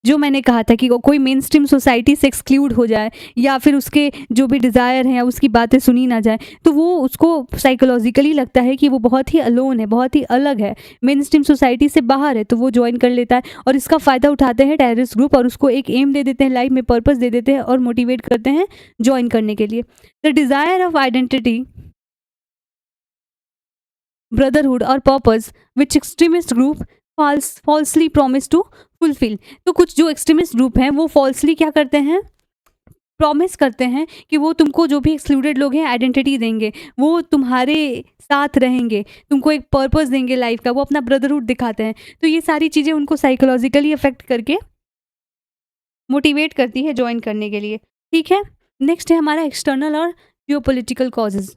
जो मैंने कहा था कि कोई मेन स्ट्रीम सोसाइटी से एक्सक्लूड हो जाए या फिर उसके जो भी डिज़ायर हैं या उसकी बातें सुनी ना जाए, तो वो उसको साइकोलॉजिकली लगता है कि वो बहुत ही अलोन है, बहुत ही अलग है, मेन स्ट्रीम सोसाइटी से बाहर है, तो वो ज्वाइन कर लेता है और इसका फ़ायदा उठाते हैं टेररिस्ट ग्रुप और उसको एक एम दे देते हैं, लाइफ में पर्पस दे देते हैं और मोटिवेट करते हैं ज्वाइन करने के लिए। The desire of identity, brotherhood और purpose which extremist group falsely promise to fulfil. तो कुछ जो एक्सट्रीमिस्ट ग्रुप हैं वो फॉल्सली क्या करते हैं, प्रॉमिस करते हैं कि वो तुमको जो भी एक्सक्लूडेड लोग हैं आइडेंटिटी देंगे, वो तुम्हारे साथ रहेंगे, तुमको एक पर्पस देंगे लाइफ का, वो अपना ब्रदरहुड दिखाते हैं। तो ये सारी चीज़ें उनको साइकोलॉजिकली अफेक्ट करके मोटिवेट करती है ज्वाइन करने के लिए। ठीक है, नेक्स्ट है हमारा एक्सटर्नल और जियोपॉलिटिकल कॉजेज।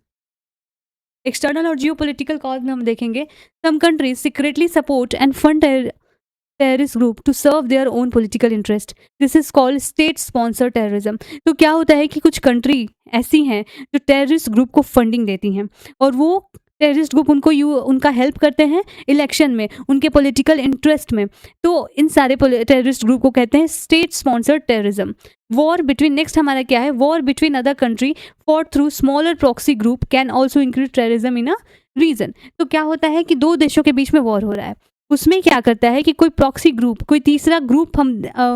एक्सटर्नल और जियोपॉलिटिकल कॉज में हम देखेंगे some countries secretly support and fund terrorist group to serve their own political interest, this is called state sponsor terrorism. तो क्या होता है कि कुछ कंट्री ऐसी हैं जो टेररिस्ट ग्रुप को फंडिंग देती हैं और वो टेररिस्ट ग्रुप उनको उनका हेल्प करते हैं इलेक्शन में, उनके पॉलिटिकल इंटरेस्ट में। तो इन सारे टेररिस्ट ग्रुप को कहते हैं state sponsored terrorism. War between, next हमारा क्या है, war between other country for through smaller proxy group can also include terrorism in a region. तो क्या होता है कि दो देशों के बीच में वॉर हो रहा है, उसमें क्या करता है कि कोई प्रॉक्सी ग्रुप, कोई तीसरा ग्रुप हम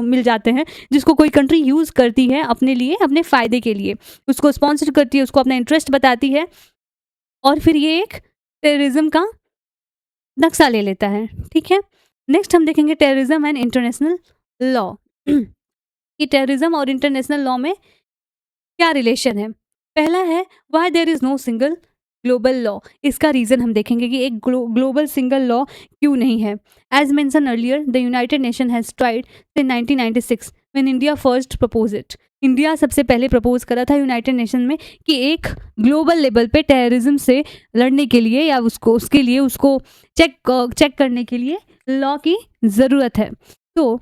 मिल जाते हैं जिसको कोई कंट्री यूज़ करती है अपने लिए, अपने फ़ायदे के लिए, उसको स्पॉन्सर करती है, उसको अपना इंटरेस्ट बताती है और फिर ये एक टेररिज्म का नक्शा ले लेता है। ठीक है, नेक्स्ट हम देखेंगे टेररिज्म एंड इंटरनेशनल लॉ कि टेररिज्म और इंटरनेशनल लॉ में क्या रिलेशन है। पहला है why there is no single global law. इसका रीज़न हम देखेंगे कि एक ग्लोबल सिंगल लॉ क्यों नहीं है। As mention earlier the United Nation has tried in 1996 when India first propose it. India सबसे पहले प्रपोज करा था यूनाइटेड नेशन में कि एक ग्लोबल लेवल पे टेररिज्म से लड़ने के लिए या उसके लिए उसको चेक करने के लिए लॉ की ज़रूरत है। तो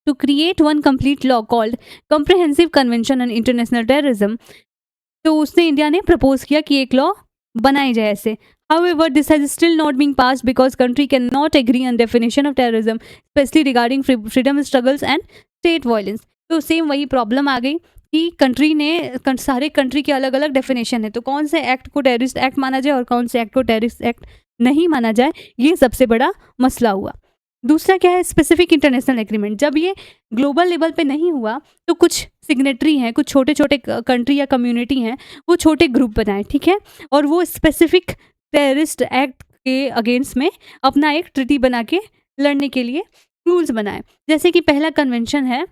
to create one complete law called comprehensive convention on international terrorism, तो उसने इंडिया ने प्रपोज किया कि एक लॉ बनाई जाए ऐसे। However, this has still not been passed because country cannot agree on definition of terrorism, especially regarding freedom struggles and state violence. तो सेम वही प्रॉब्लम आ गई कि कंट्री ने सारे कंट्री के अलग अलग डेफिनेशन है, तो कौन से एक्ट को टेररिस्ट एक्ट माना जाए और कौन से एक्ट को टेररिस्ट एक्ट नहीं माना जाए, ये सबसे बड़ा मसला हुआ। दूसरा क्या है, स्पेसिफिक इंटरनेशनल एग्रीमेंट। जब ये ग्लोबल लेवल पे नहीं हुआ तो कुछ सिग्नेटरी हैं, कुछ छोटे छोटे कंट्री या कम्युनिटी हैं, वो छोटे ग्रुप बनाए, ठीक है, और वो स्पेसिफिक टेररिस्ट एक्ट के अगेंस्ट में अपना एक ट्रिटी बना के लड़ने के लिए रूल्स बनाए। जैसे कि पहला कन्वेंशन है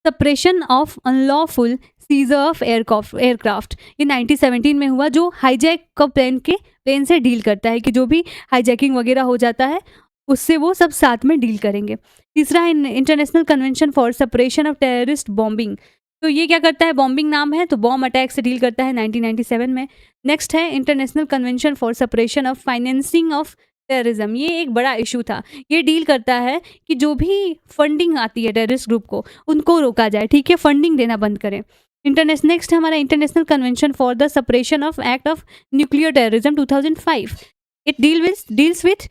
suppression of unlawful scissor of aircraft, ये 1917 में हुआ, जो हाईजैक का प्लेन से डील करता है कि जो भी हाईजैकिंग वगैरह हो जाता है उससे वो सब साथ में डील करेंगे। तीसरा है international convention for separation of terrorist bombing, तो ये क्या करता है, बॉम्बिंग नाम है तो बॉम्ब अटैक से डील करता है 1997 में। नेक्स्ट है international convention for separation of financing of terrorism, ये एक बड़ा इशू था, ये डील करता है कि जो भी फंडिंग आती है टेररिस्ट ग्रुप को उनको रोका जाए, ठीक है, फंडिंग देना बंद करें। नेक्स्ट हमारा international convention for the separation of act of nuclear terrorism 2005, it deals with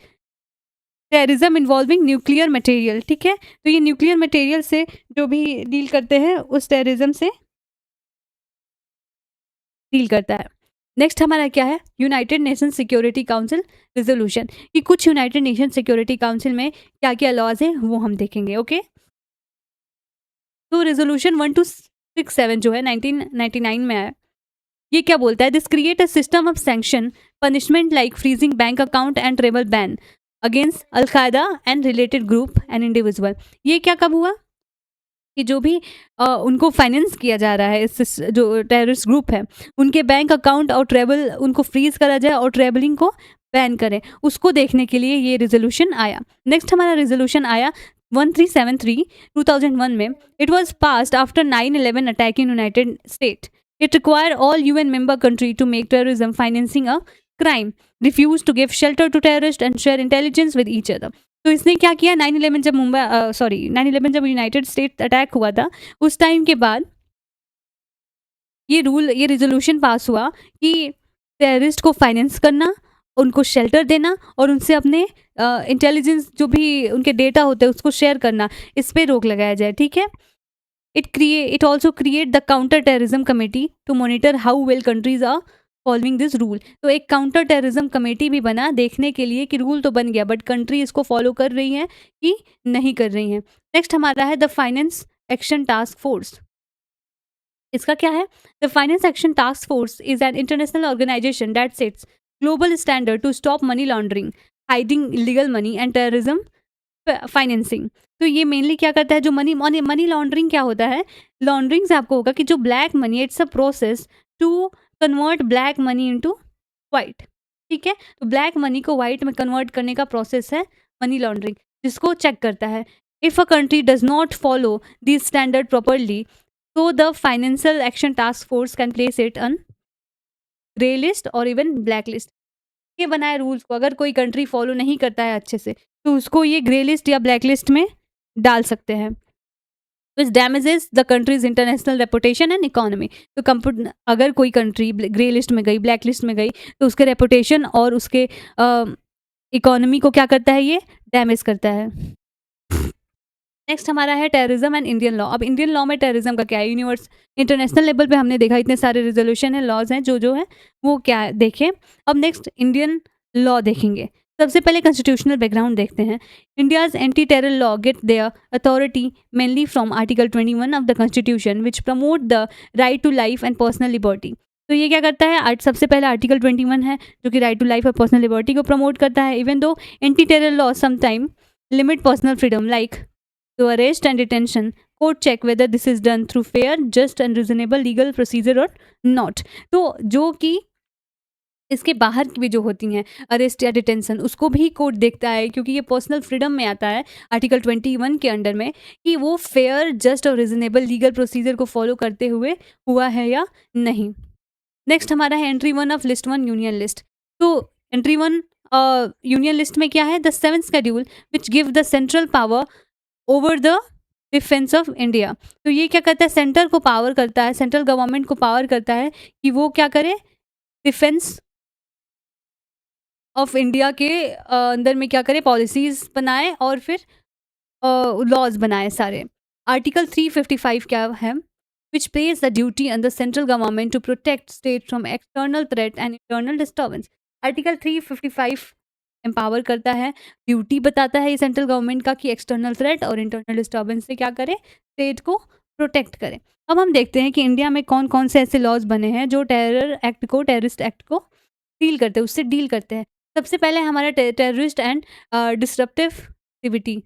terrorism involving nuclear material, ठीक है, तो ये न्यूक्लियर मटेरियल से जो भी डील करते हैं उस टेररिज्म से डील करता है। नेक्स्ट हमारा क्या है, United nation security council resolution, कि कुछ यूनाइटेड नेशन सिक्योरिटी काउंसिल में क्या क्या लॉज हैं वो हम देखेंगे। ओके, तो रेजोल्यूशन 1267 जो है 1999 में आया, ये क्या बोलता है, this create a system of sanction punishment like freezing bank account and travel ban against al Qaeda and related group and individual. ये क्या कब हुआ कि जो भी उनको फाइनेंस किया जा रहा है, इस जो टेररिस्ट ग्रुप है, उनके बैंक अकाउंट और ट्रेवल उनको फ्रीज करा जाए और ट्रेवलिंग को बैन करें, उसको देखने के लिए ये रेजोल्यूशन आया। नेक्स्ट हमारा रेजोल्यूशन आया 1373 2001 में, it was passed after 9/11 attack in United State, it require all UN member country to make terrorism financing a crime, refuse to give shelter to terrorist and share intelligence with each other. तो इसने क्या किया, 9/11 जब 9/11 जब United state attack हुआ था, उस time के बाद ये रेजोल्यूशन पास हुआ कि टेररिस्ट को फाइनेंस करना, उनको शेल्टर देना और उनसे अपने इंटेलिजेंस जो भी उनके डेटा होते हैं उसको शेयर करना, इस पे रोक लगाया जाए, ठीक है। It also create the counter terrorism committee to monitor how well countries are following this rule. तो एक काउंटर टेररिज्म कमेटी भी बना देखने के लिए कि रूल तो बन गया बट कंट्री इसको फॉलो कर रही हैं कि नहीं कर रही हैं। नेक्स्ट हमारा है the finance action task force. इसका क्या है? The finance action task force is an international organization that sets global standard to stop money laundering, hiding illegal money and terrorism financing. तो ये मेनली क्या करता है, जो मनी मनी मनी लॉन्ड्रिंग क्या होता है? लॉन्ड्रिंग से आपको होगा कि जो black money, it's a process to convert black money into white, ठीक है। तो ब्लैक मनी को वाइट में कन्वर्ट करने का प्रोसेस है मनी लॉन्ड्रिंग, जिसको चेक करता है। If a country does not follow this standard properly, तो the financial action task force can place it on grey list और इवन ब्लैक लिस्ट। ये बनाए रूल्स को, अगर कोई कंट्री फॉलो नहीं करता है अच्छे से तो उसको ये ग्रे लिस्ट या ब्लैक लिस्ट में डाल सकते हैं, which damages the countries international reputation and economy. तो अगर कोई कंट्री ग्रे लिस्ट में गई, ब्लैक लिस्ट में गई, तो उसके रेपुटेशन और उसके इकोनॉमी को क्या करता है, ये डैमेज करता है। नेक्स्ट हमारा है टेररिज्म एंड इंडियन लॉ। अब इंडियन लॉ में टेररिज्म का क्या है? यूनिवर्स इंटरनेशनल लेवल पे हमने देखा, इतने सारे रेजोल्यूशन है, लॉज हैं, जो है वो क्या है देखें। अब नेक्स्ट इंडियन लॉ देखेंगे। सबसे पहले कॉन्स्टिट्यूशनल बैकग्राउंड देखते हैं। India's anti terror law get their authority mainly from article 21 of the constitution which promote the right to life and personal liberty. तो ये क्या करता है? सबसे पहले आर्टिकल 21 है जो कि राइट टू लाइफ और पर्सनल लिबर्टी को प्रमोट करता है। Even though anti terror law sometime limit personal freedom like to arrest and detention, court check whether this is done through fair, just and reasonable legal procedure or not। तो जो कि इसके बाहर की भी जो होती हैं अरेस्ट या डिटेंशन, उसको भी कोर्ट देखता है, क्योंकि ये पर्सनल फ्रीडम में आता है आर्टिकल 21 के अंडर में, कि वो फेयर, जस्ट और रिजनेबल लीगल प्रोसीजर को फॉलो करते हुए हुआ है या नहीं। नेक्स्ट हमारा है entry 1 of list 1 union list. तो एंट्री 1 यूनियन लिस्ट में क्या है? The 7th schedule which give the central power over the defence of India. तो ये क्या करता है? सेंटर को पावर करता है, सेंट्रल गवर्नमेंट को पावर करता है कि वो क्या करे, डिफेंस ऑफ इंडिया के अंदर में क्या करे, पॉलिसीज बनाए और फिर लॉज बनाए सारे। आर्टिकल 355 क्या है? Which place the duty on the central government to protect state from external threat and internal disturbance. Article 355 empower करता है, ड्यूटी बताता है ये सेंट्रल गवर्नमेंट का कि एक्सटर्नल थ्रेट और इंटरनल डिस्टर्बेंस से क्या करे, स्टेट को प्रोटेक्ट करे। अब हम देखते हैं कि इंडिया में कौन कौन से ऐसे लॉज बने हैं जो टेररिस्ट एक्ट को डील करते हैं, उससे डील करते हैं। सबसे पहले हमारा terrorist and disruptive activity,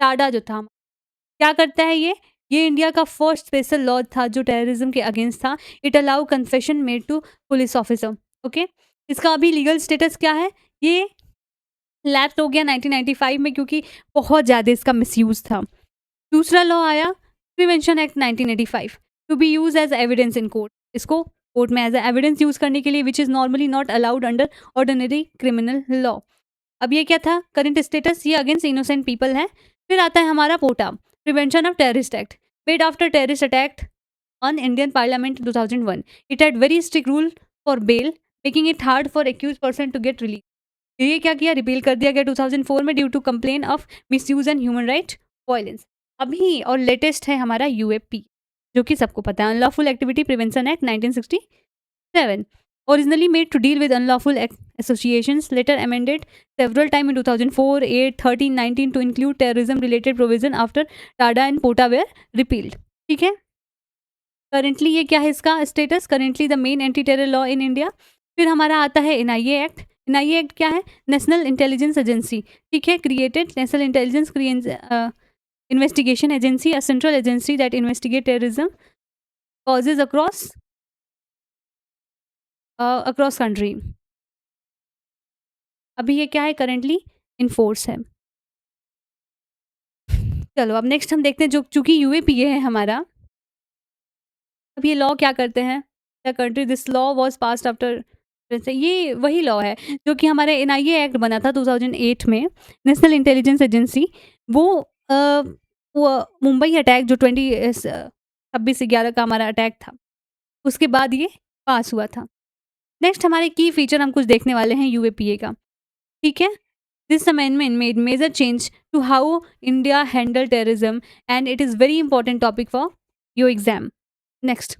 Tada जो था, क्या करता है ये इंडिया का फर्स्ट स्पेशल लॉ था जो टेररिज्म के अगेंस्ट था। It allow confession made to police officer. Okay, इसका अभी लीगल स्टेटस क्या है? ये लैप्स हो गया 1995 में, क्योंकि बहुत ज़्यादा इसका मिसयूज़ था। दूसरा लॉ आया prevention act 1985 to be use as evidence in court. इसको कोर्ट में एज एविडेंस यूज करने के लिए, which is normally not allowed under ordinary criminal law. अब ये क्या था? करंट स्टेटस, ये अगेंस्ट इनोसेंट पीपल है। फिर आता है हमारा POTA, prevention of terrorist act, made after terrorist attack on Indian parliament 2001। It had very strict rule for bail, making it hard for accuse person to get release. ये क्या किया? Repeal कर दिया गया 2004 में due to complain of misuse and human right violence. अभी और latest है हमारा यूएपी, जो कि सबको पता है, unlawful activity prevention act 1967, originally made to deal with unlawful associations, later amended several times in 2004, 8, 13, 19 to include terrorism related provision after TADA and POTA were repealed। ठीक है, करेंटली ये क्या है इसका status? Currently the main anti terror law in India. फिर हमारा आता है एनआईए एक्ट। एनआईए एक्ट क्या है? National intelligence agency. ठीक है, created national intelligence investigation agency, a central agency that investigate terrorism causes across country. अभी ये क्या है? करेंटली इन फोर्स है। चलो अब नेक्स्ट हम देखते हैं, जो चूंकि यूएपीए है हमारा, अब ये लॉ क्या करते हैं? The country this law was passed after, ये वही लॉ है जो कि हमारे एनआईए एक्ट बना था 2008 में। नेशनल इंटेलिजेंस एजेंसी, वो मुंबई अटैक जो 26/11 का हमारा अटैक था, उसके बाद ये पास हुआ था। नेक्स्ट हमारे की फीचर हम कुछ देखने वाले हैं यूएपीए का। ठीक है, This amendment made major change to how India handled terrorism, and it is very important topic for your exam. Next,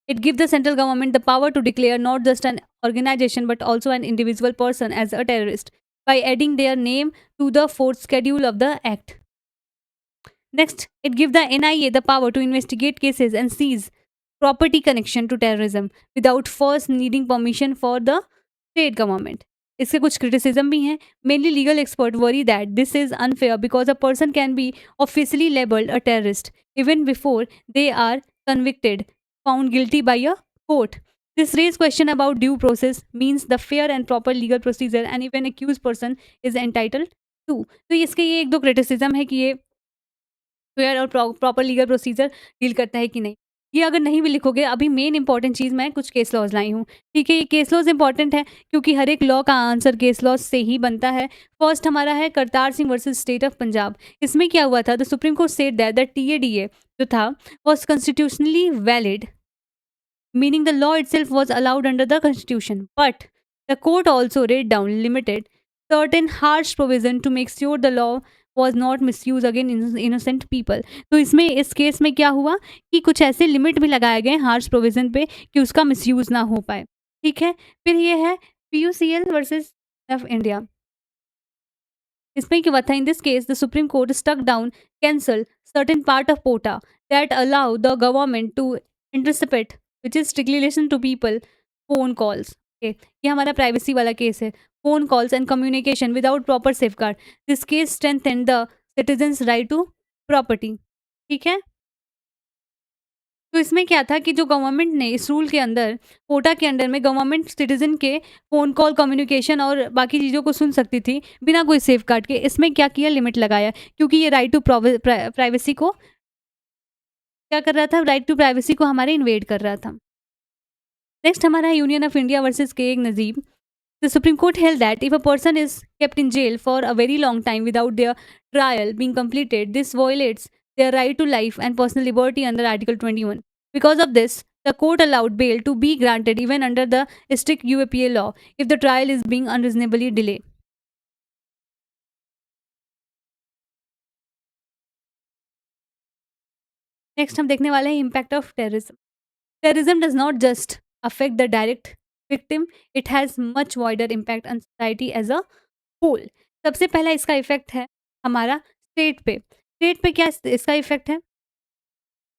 it gives the central government the power to declare not just an organization but also an individual person as a terrorist by adding their name to the fourth schedule of the act. Next, it gives the NIA the power to investigate cases and seize property connection to terrorism without first needing permission for the state government. इसके कुछ criticism भी हैं. Mainly legal experts worry that this is unfair because a person can be officially labeled a terrorist even before they are convicted, found guilty by a court. This raises question about due process, means the fair and proper legal procedure and even accused person is entitled to. तो इसके ये एक दो criticism है कि ये fair और proper legal procedure deal करता है कि नहीं। ये अगर नहीं भी लिखोगे, अभी मेन इंपॉर्टेंट चीज़ मैं कुछ केस लॉज़ लाई हूँ, ठीक है? ये केस लॉज़ इंपॉर्टेंट है क्योंकि हर एक लॉ का आंसर केस लॉज़ से ही बनता है। फर्स्ट हमारा है Kartar Singh versus state of Punjab. इसमें क्या हुआ था? The supreme court said that the TADA जो था was constitutionally valid, meaning the law itself was allowed under the constitution, but the court also laid down limited certain harsh provision to make sure the law was not misused against innocent people. तो इसमें इस case में क्या हुआ कि कुछ ऐसे limit भी लगाए गए हार्श प्रोविजन पे कि उसका मिसयूज ना हो पाए, ठीक है? फिर ये है PUCL वर्सेस ऑफ इंडिया। इसमें क्या हुआ था? In this case the supreme court stuck down cancel certain part of POTA that allow the government to intercept which is strictly listen to people phone calls. ये हमारा privacy वाला case है। Phone calls and communication without proper safeguard. This case strengthen the citizens right to property, ठीक है? तो इसमें क्या था कि जो गवर्नमेंट ने इस रूल के अंदर, कोटा के अंडर में गवर्नमेंट सिटीजन के फ़ोन कॉल, कम्युनिकेशन और बाकी चीज़ों को सुन सकती थी बिना कोई सेफगार्ड के। इसमें क्या किया? लिमिट लगाया, क्योंकि ये राइट टू प्राइवेसी को क्या कर रहा था? राइट टू प्राइवेसी को हमारे इन्वेड कर रहा था। नेक्स्ट हमारा है यूनियन ऑफ इंडिया वर्सेस के Najeeb. The Supreme Court held that if a person is kept in jail for a very long time without their trial being completed, this violates their right to life and personal liberty under Article 21. Because of this, the court allowed bail to be granted even under the strict UAPA law if the trial is being unreasonably delayed. Next हम देखने वाले हैं impact of terrorism. Terrorism does not just affect the direct victim, it has much wider impact on society as a whole. सबसे पहला इसका effect है हमारा state पे। स्टेट पे क्या इसका इफेक्ट है?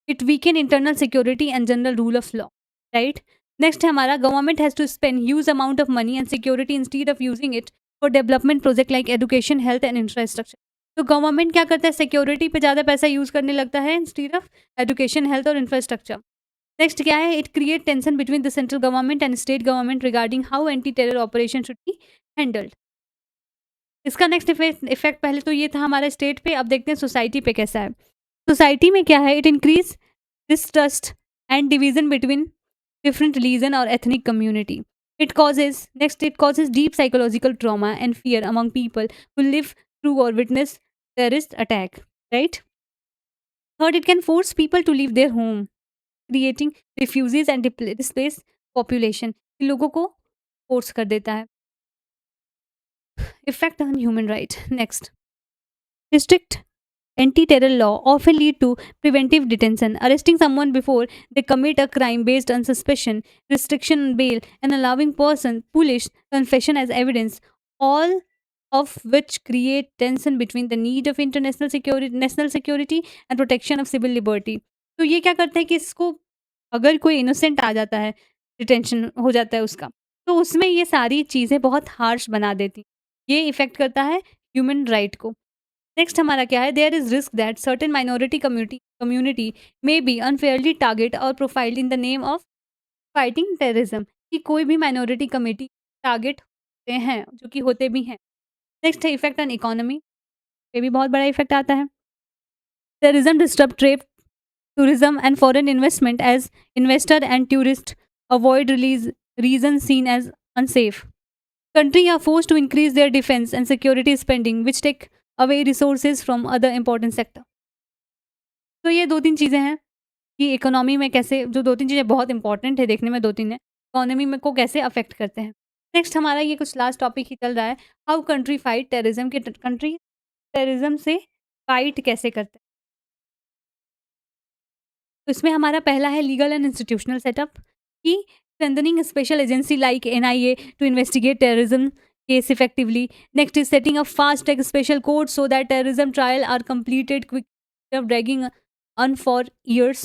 It weaken internal security and general rule of law, right? Next है हमारा government has to spend huge amount of money and security instead of using it for development project like education, health and infrastructure. तो government क्या करता है? Security पे ज़्यादा पैसा use करने लगता है इंस्टीड ऑफ एजुकेशन, हेल्थ और इंफ्रास्ट्रक्चर। नेक्स्ट क्या है? It create tension between the central government and state government regarding how anti terror operation should be handled. इसका नेक्स्ट इफेक्ट पहले तो ये था हमारे स्टेट पे, अब देखते हैं सोसाइटी पे कैसा है। सोसाइटी में क्या है? It increase distrust and division between different religion or ethnic community. It causes deep psychological trauma and fear among people who live through or witness terrorist attack, right? Third, it can force people to leave their home, creating refugees and displaced population. लोगों को force कर देता है. Effect on human right. Next, restrict anti-terror law often lead to preventive detention, arresting someone before they commit a crime based on suspicion, restriction on bail, and allowing person foolish confession as evidence, all of which create tension between the need of national security and protection of civil liberty. तो ये क्या करता है कि इसको अगर कोई innocent आ जाता है, डिटेंशन हो जाता है उसका, तो उसमें ये सारी चीज़ें बहुत हार्श बना देती। ये इफ़ेक्ट करता है ह्यूमन राइट को। नेक्स्ट हमारा क्या है? There is risk that certain minority community may be unfairly target और profiled in the name of fighting terrorism. कि कोई भी माइनॉरिटी कम्युनिटी टारगेट होते हैं, जो कि होते भी हैं। नेक्स्ट है इफेक्ट ऑन इकोनॉमी, ये भी बहुत बड़ा इफेक्ट आता है। Terrorism disturb trade, tourism and foreign investment as investor and tourist avoid release regions seen as unsafe. Countries are forced to increase their defense and security spending, which take away resources from other important sector. तो ये 2-3 चीज़ें हैं कि economy में कैसे, जो 2-3 चीज़ें बहुत इंपॉर्टेंट है देखने में, 2-3 है, इकोनॉमी में को कैसे अफेक्ट करते हैं। नेक्स्ट हमारा ये कुछ लास्ट टॉपिक ही चल रहा है, हाउ कंट्री फाइट टेररिज्म, के कंट्री टेररिज्म से फाइट कैसे करते हैं। तो इसमें हमारा पहला है लीगल एंड इंस्टीट्यूशनल सेटअप, कि strengthening special agency like NIA to investigate terrorism case effectively. Next is setting a fast track special court so that terrorism trial are completed quick of dragging on for years.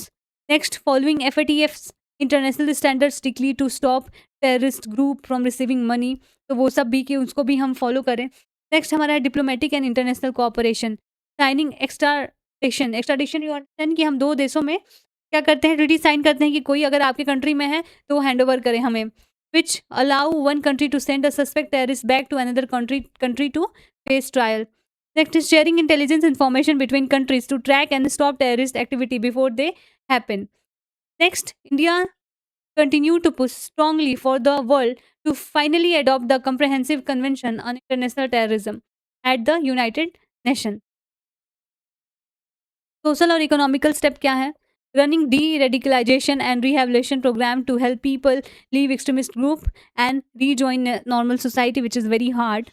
Next, following FATF's international standards strictly to stop terrorist group from receiving money, तो वो सब भी कि उसको भी हम follow करें। Next हमारा है diplomatic and international cooperation, signing extradition you understand कि हम दो देशों में क्या करते हैं, ट्रीटी साइन करते हैं कि कोई अगर आपके कंट्री में है तो हैंड ओवर करें हमें, which allow one country to send a suspect terrorist back to another country to face trial. Next is sharing intelligence information between countries to track and stop terrorist activity before they happen. Next, India continue to push strongly for the world to finally adopt the Comprehensive Convention on International Terrorism at the United Nations. Social और economical step क्या है, running deradicalization and rehabilitation program to help people leave extremist group and rejoin normal society which is very hard.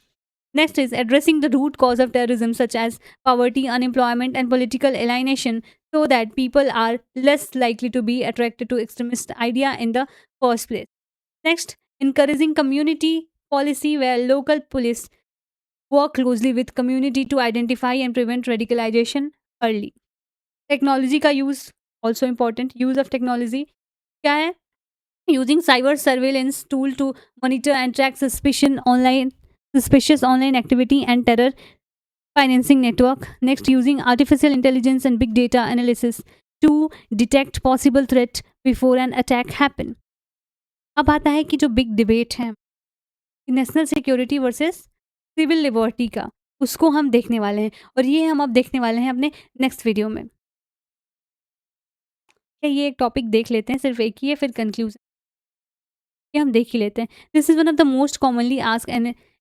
Next is addressing the root cause of terrorism, such as poverty, unemployment, and political alienation, so that people are less likely to be attracted to extremist idea in the first place. Next, encouraging community policy where local police work closely with community to identify and prevent radicalization early. Technology का use also important. Use of technology क्या है? Using cyber surveillance tool to monitor and track suspicious online activity and terror financing network. Next, using artificial intelligence and big data analysis to detect possible threat before an attack happen. अब आता है कि जो big debate है national security versus civil liberty का, उसको हम देखने वाले हैं, और ये हम अब देखने वाले हैं अपने नेक्स्ट वीडियो में। ये एक टॉपिक देख लेते हैं, सिर्फ एक ही है, फिर कंक्लूजन ये हम देख ही लेते हैं। This is one of the most commonly ask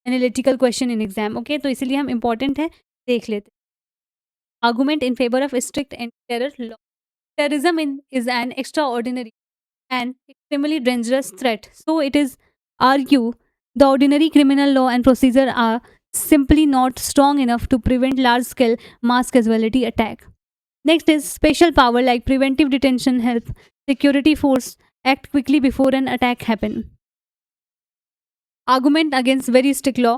analytical question in exam. Okay, तो इसलिए हम इंपॉर्टेंट है देख लेते हैं। Argument in favour of strict anti terror law. Terrorism is an extra ordinary and extremely dangerous threat, so it is argue the ordinary criminal law and procedure are simply not strong enough to prevent large scale mass casualty attack. Next is special power like preventive detention help security force act quickly before an attack happen. Argument against very strict law.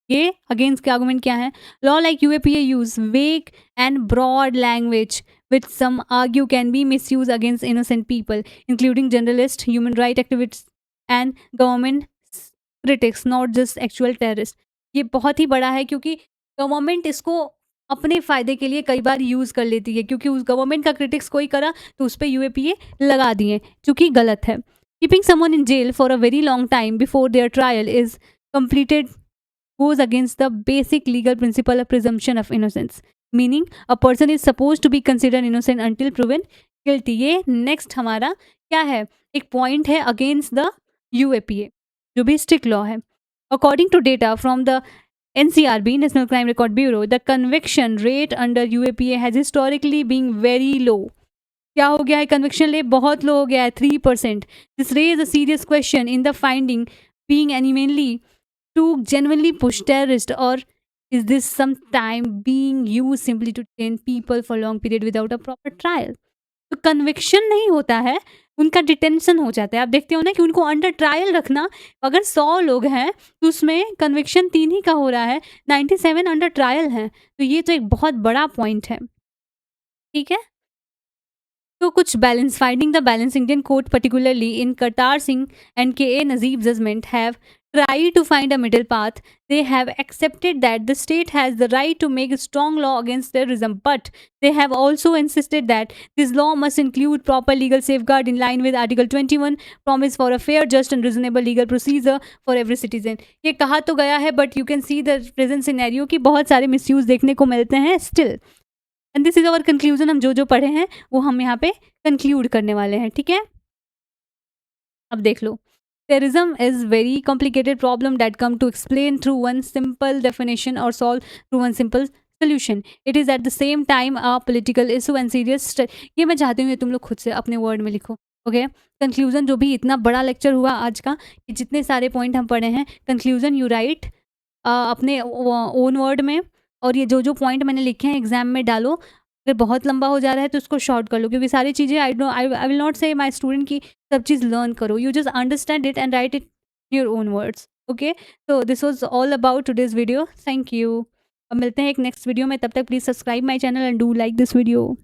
ये against के argument क्या है? Law like UAPA use vague and broad language which some argue can be misused against innocent people, including journalists, human rights activists, and government critics, not just actual terrorists. ये बहुत ही बड़ा है क्योंकि government इसको अपने फ़ायदे के लिए कई बार यूज़ कर लेती है, क्योंकि उस गवर्नमेंट का क्रिटिक्स कोई करा तो उस पर यूएपीए लगा दिए, जो कि गलत है। Keeping someone in jail for a very long time before their trial is completed goes against the basic legal principle of presumption of innocence, meaning a person is supposed to be considered innocent until proven guilty. ये next हमारा क्या है, एक point है against the UAPA जो भी strict law है। According to data from the NCRB, National Crime Record Bureau, the conviction rate under UAPA has historically been very low. क्या हो गया है? कन्विक्शन रेट बहुत लो हो गया है, 3%. This raise a serious question in the finding being genuinely to genuinely push terrorists, or is this sometime being used simply to detain people for long period without a proper trial? तो conviction नहीं होता है, उनका detention हो जाता है। आप देखते हो ना कि उनको अंडर ट्रायल रखना, अगर 100 लोग हैं तो उसमें कन्विक्शन 3 ही का हो रहा है, 97 अंडर ट्रायल हैं। तो ये तो एक बहुत बड़ा पॉइंट है, ठीक है। तो कुछ balance, finding the balance, Indian court particularly in Kartar Singh and K.A. Nazeeb judgment have tried to find a middle path. They have accepted that the state has the right to make a strong law against terrorism, but they have also insisted that this law must include proper legal safeguard in line with Article 21, promise for a fair, just and reasonable legal procedure for every citizen. ये कहा तो गया है, but you can see the present scenario कि बहुत सारे misuse देखने को मिलते हैं still. And this is our conclusion. हम जो जो पढ़े हैं वो हम यहाँ पे कंक्लूड करने वाले हैं, ठीक है। अब देख लो, terrorism is very complicated problem that come to explain through one simple definition और solve through one simple solution. It is at the same time a political issue and serious. ये मैं चाहती हूँ कि तुम लोग खुद से अपने वर्ड में लिखो, ओके, कंक्लूजन जो भी इतना बड़ा लेक्चर हुआ आज का, कि जितने सारे पॉइंट हम पढ़े हैं, कंक्लूजन यू राइट अपने ओन वर्ड में, और ये जो जो पॉइंट मैंने लिखे हैं एग्जाम में डालो। अगर बहुत लंबा हो जा रहा है तो उसको शॉर्ट कर लो, क्योंकि सारी चीज़ें आई विल नॉट से माई स्टूडेंट की सब चीज़ लर्न करो, you just understand it and write it your own words. Okay, तो this was all about today's video. Thank you. अब मिलते हैं एक नेक्स्ट वीडियो में, तब तक please subscribe my channel and do like this video.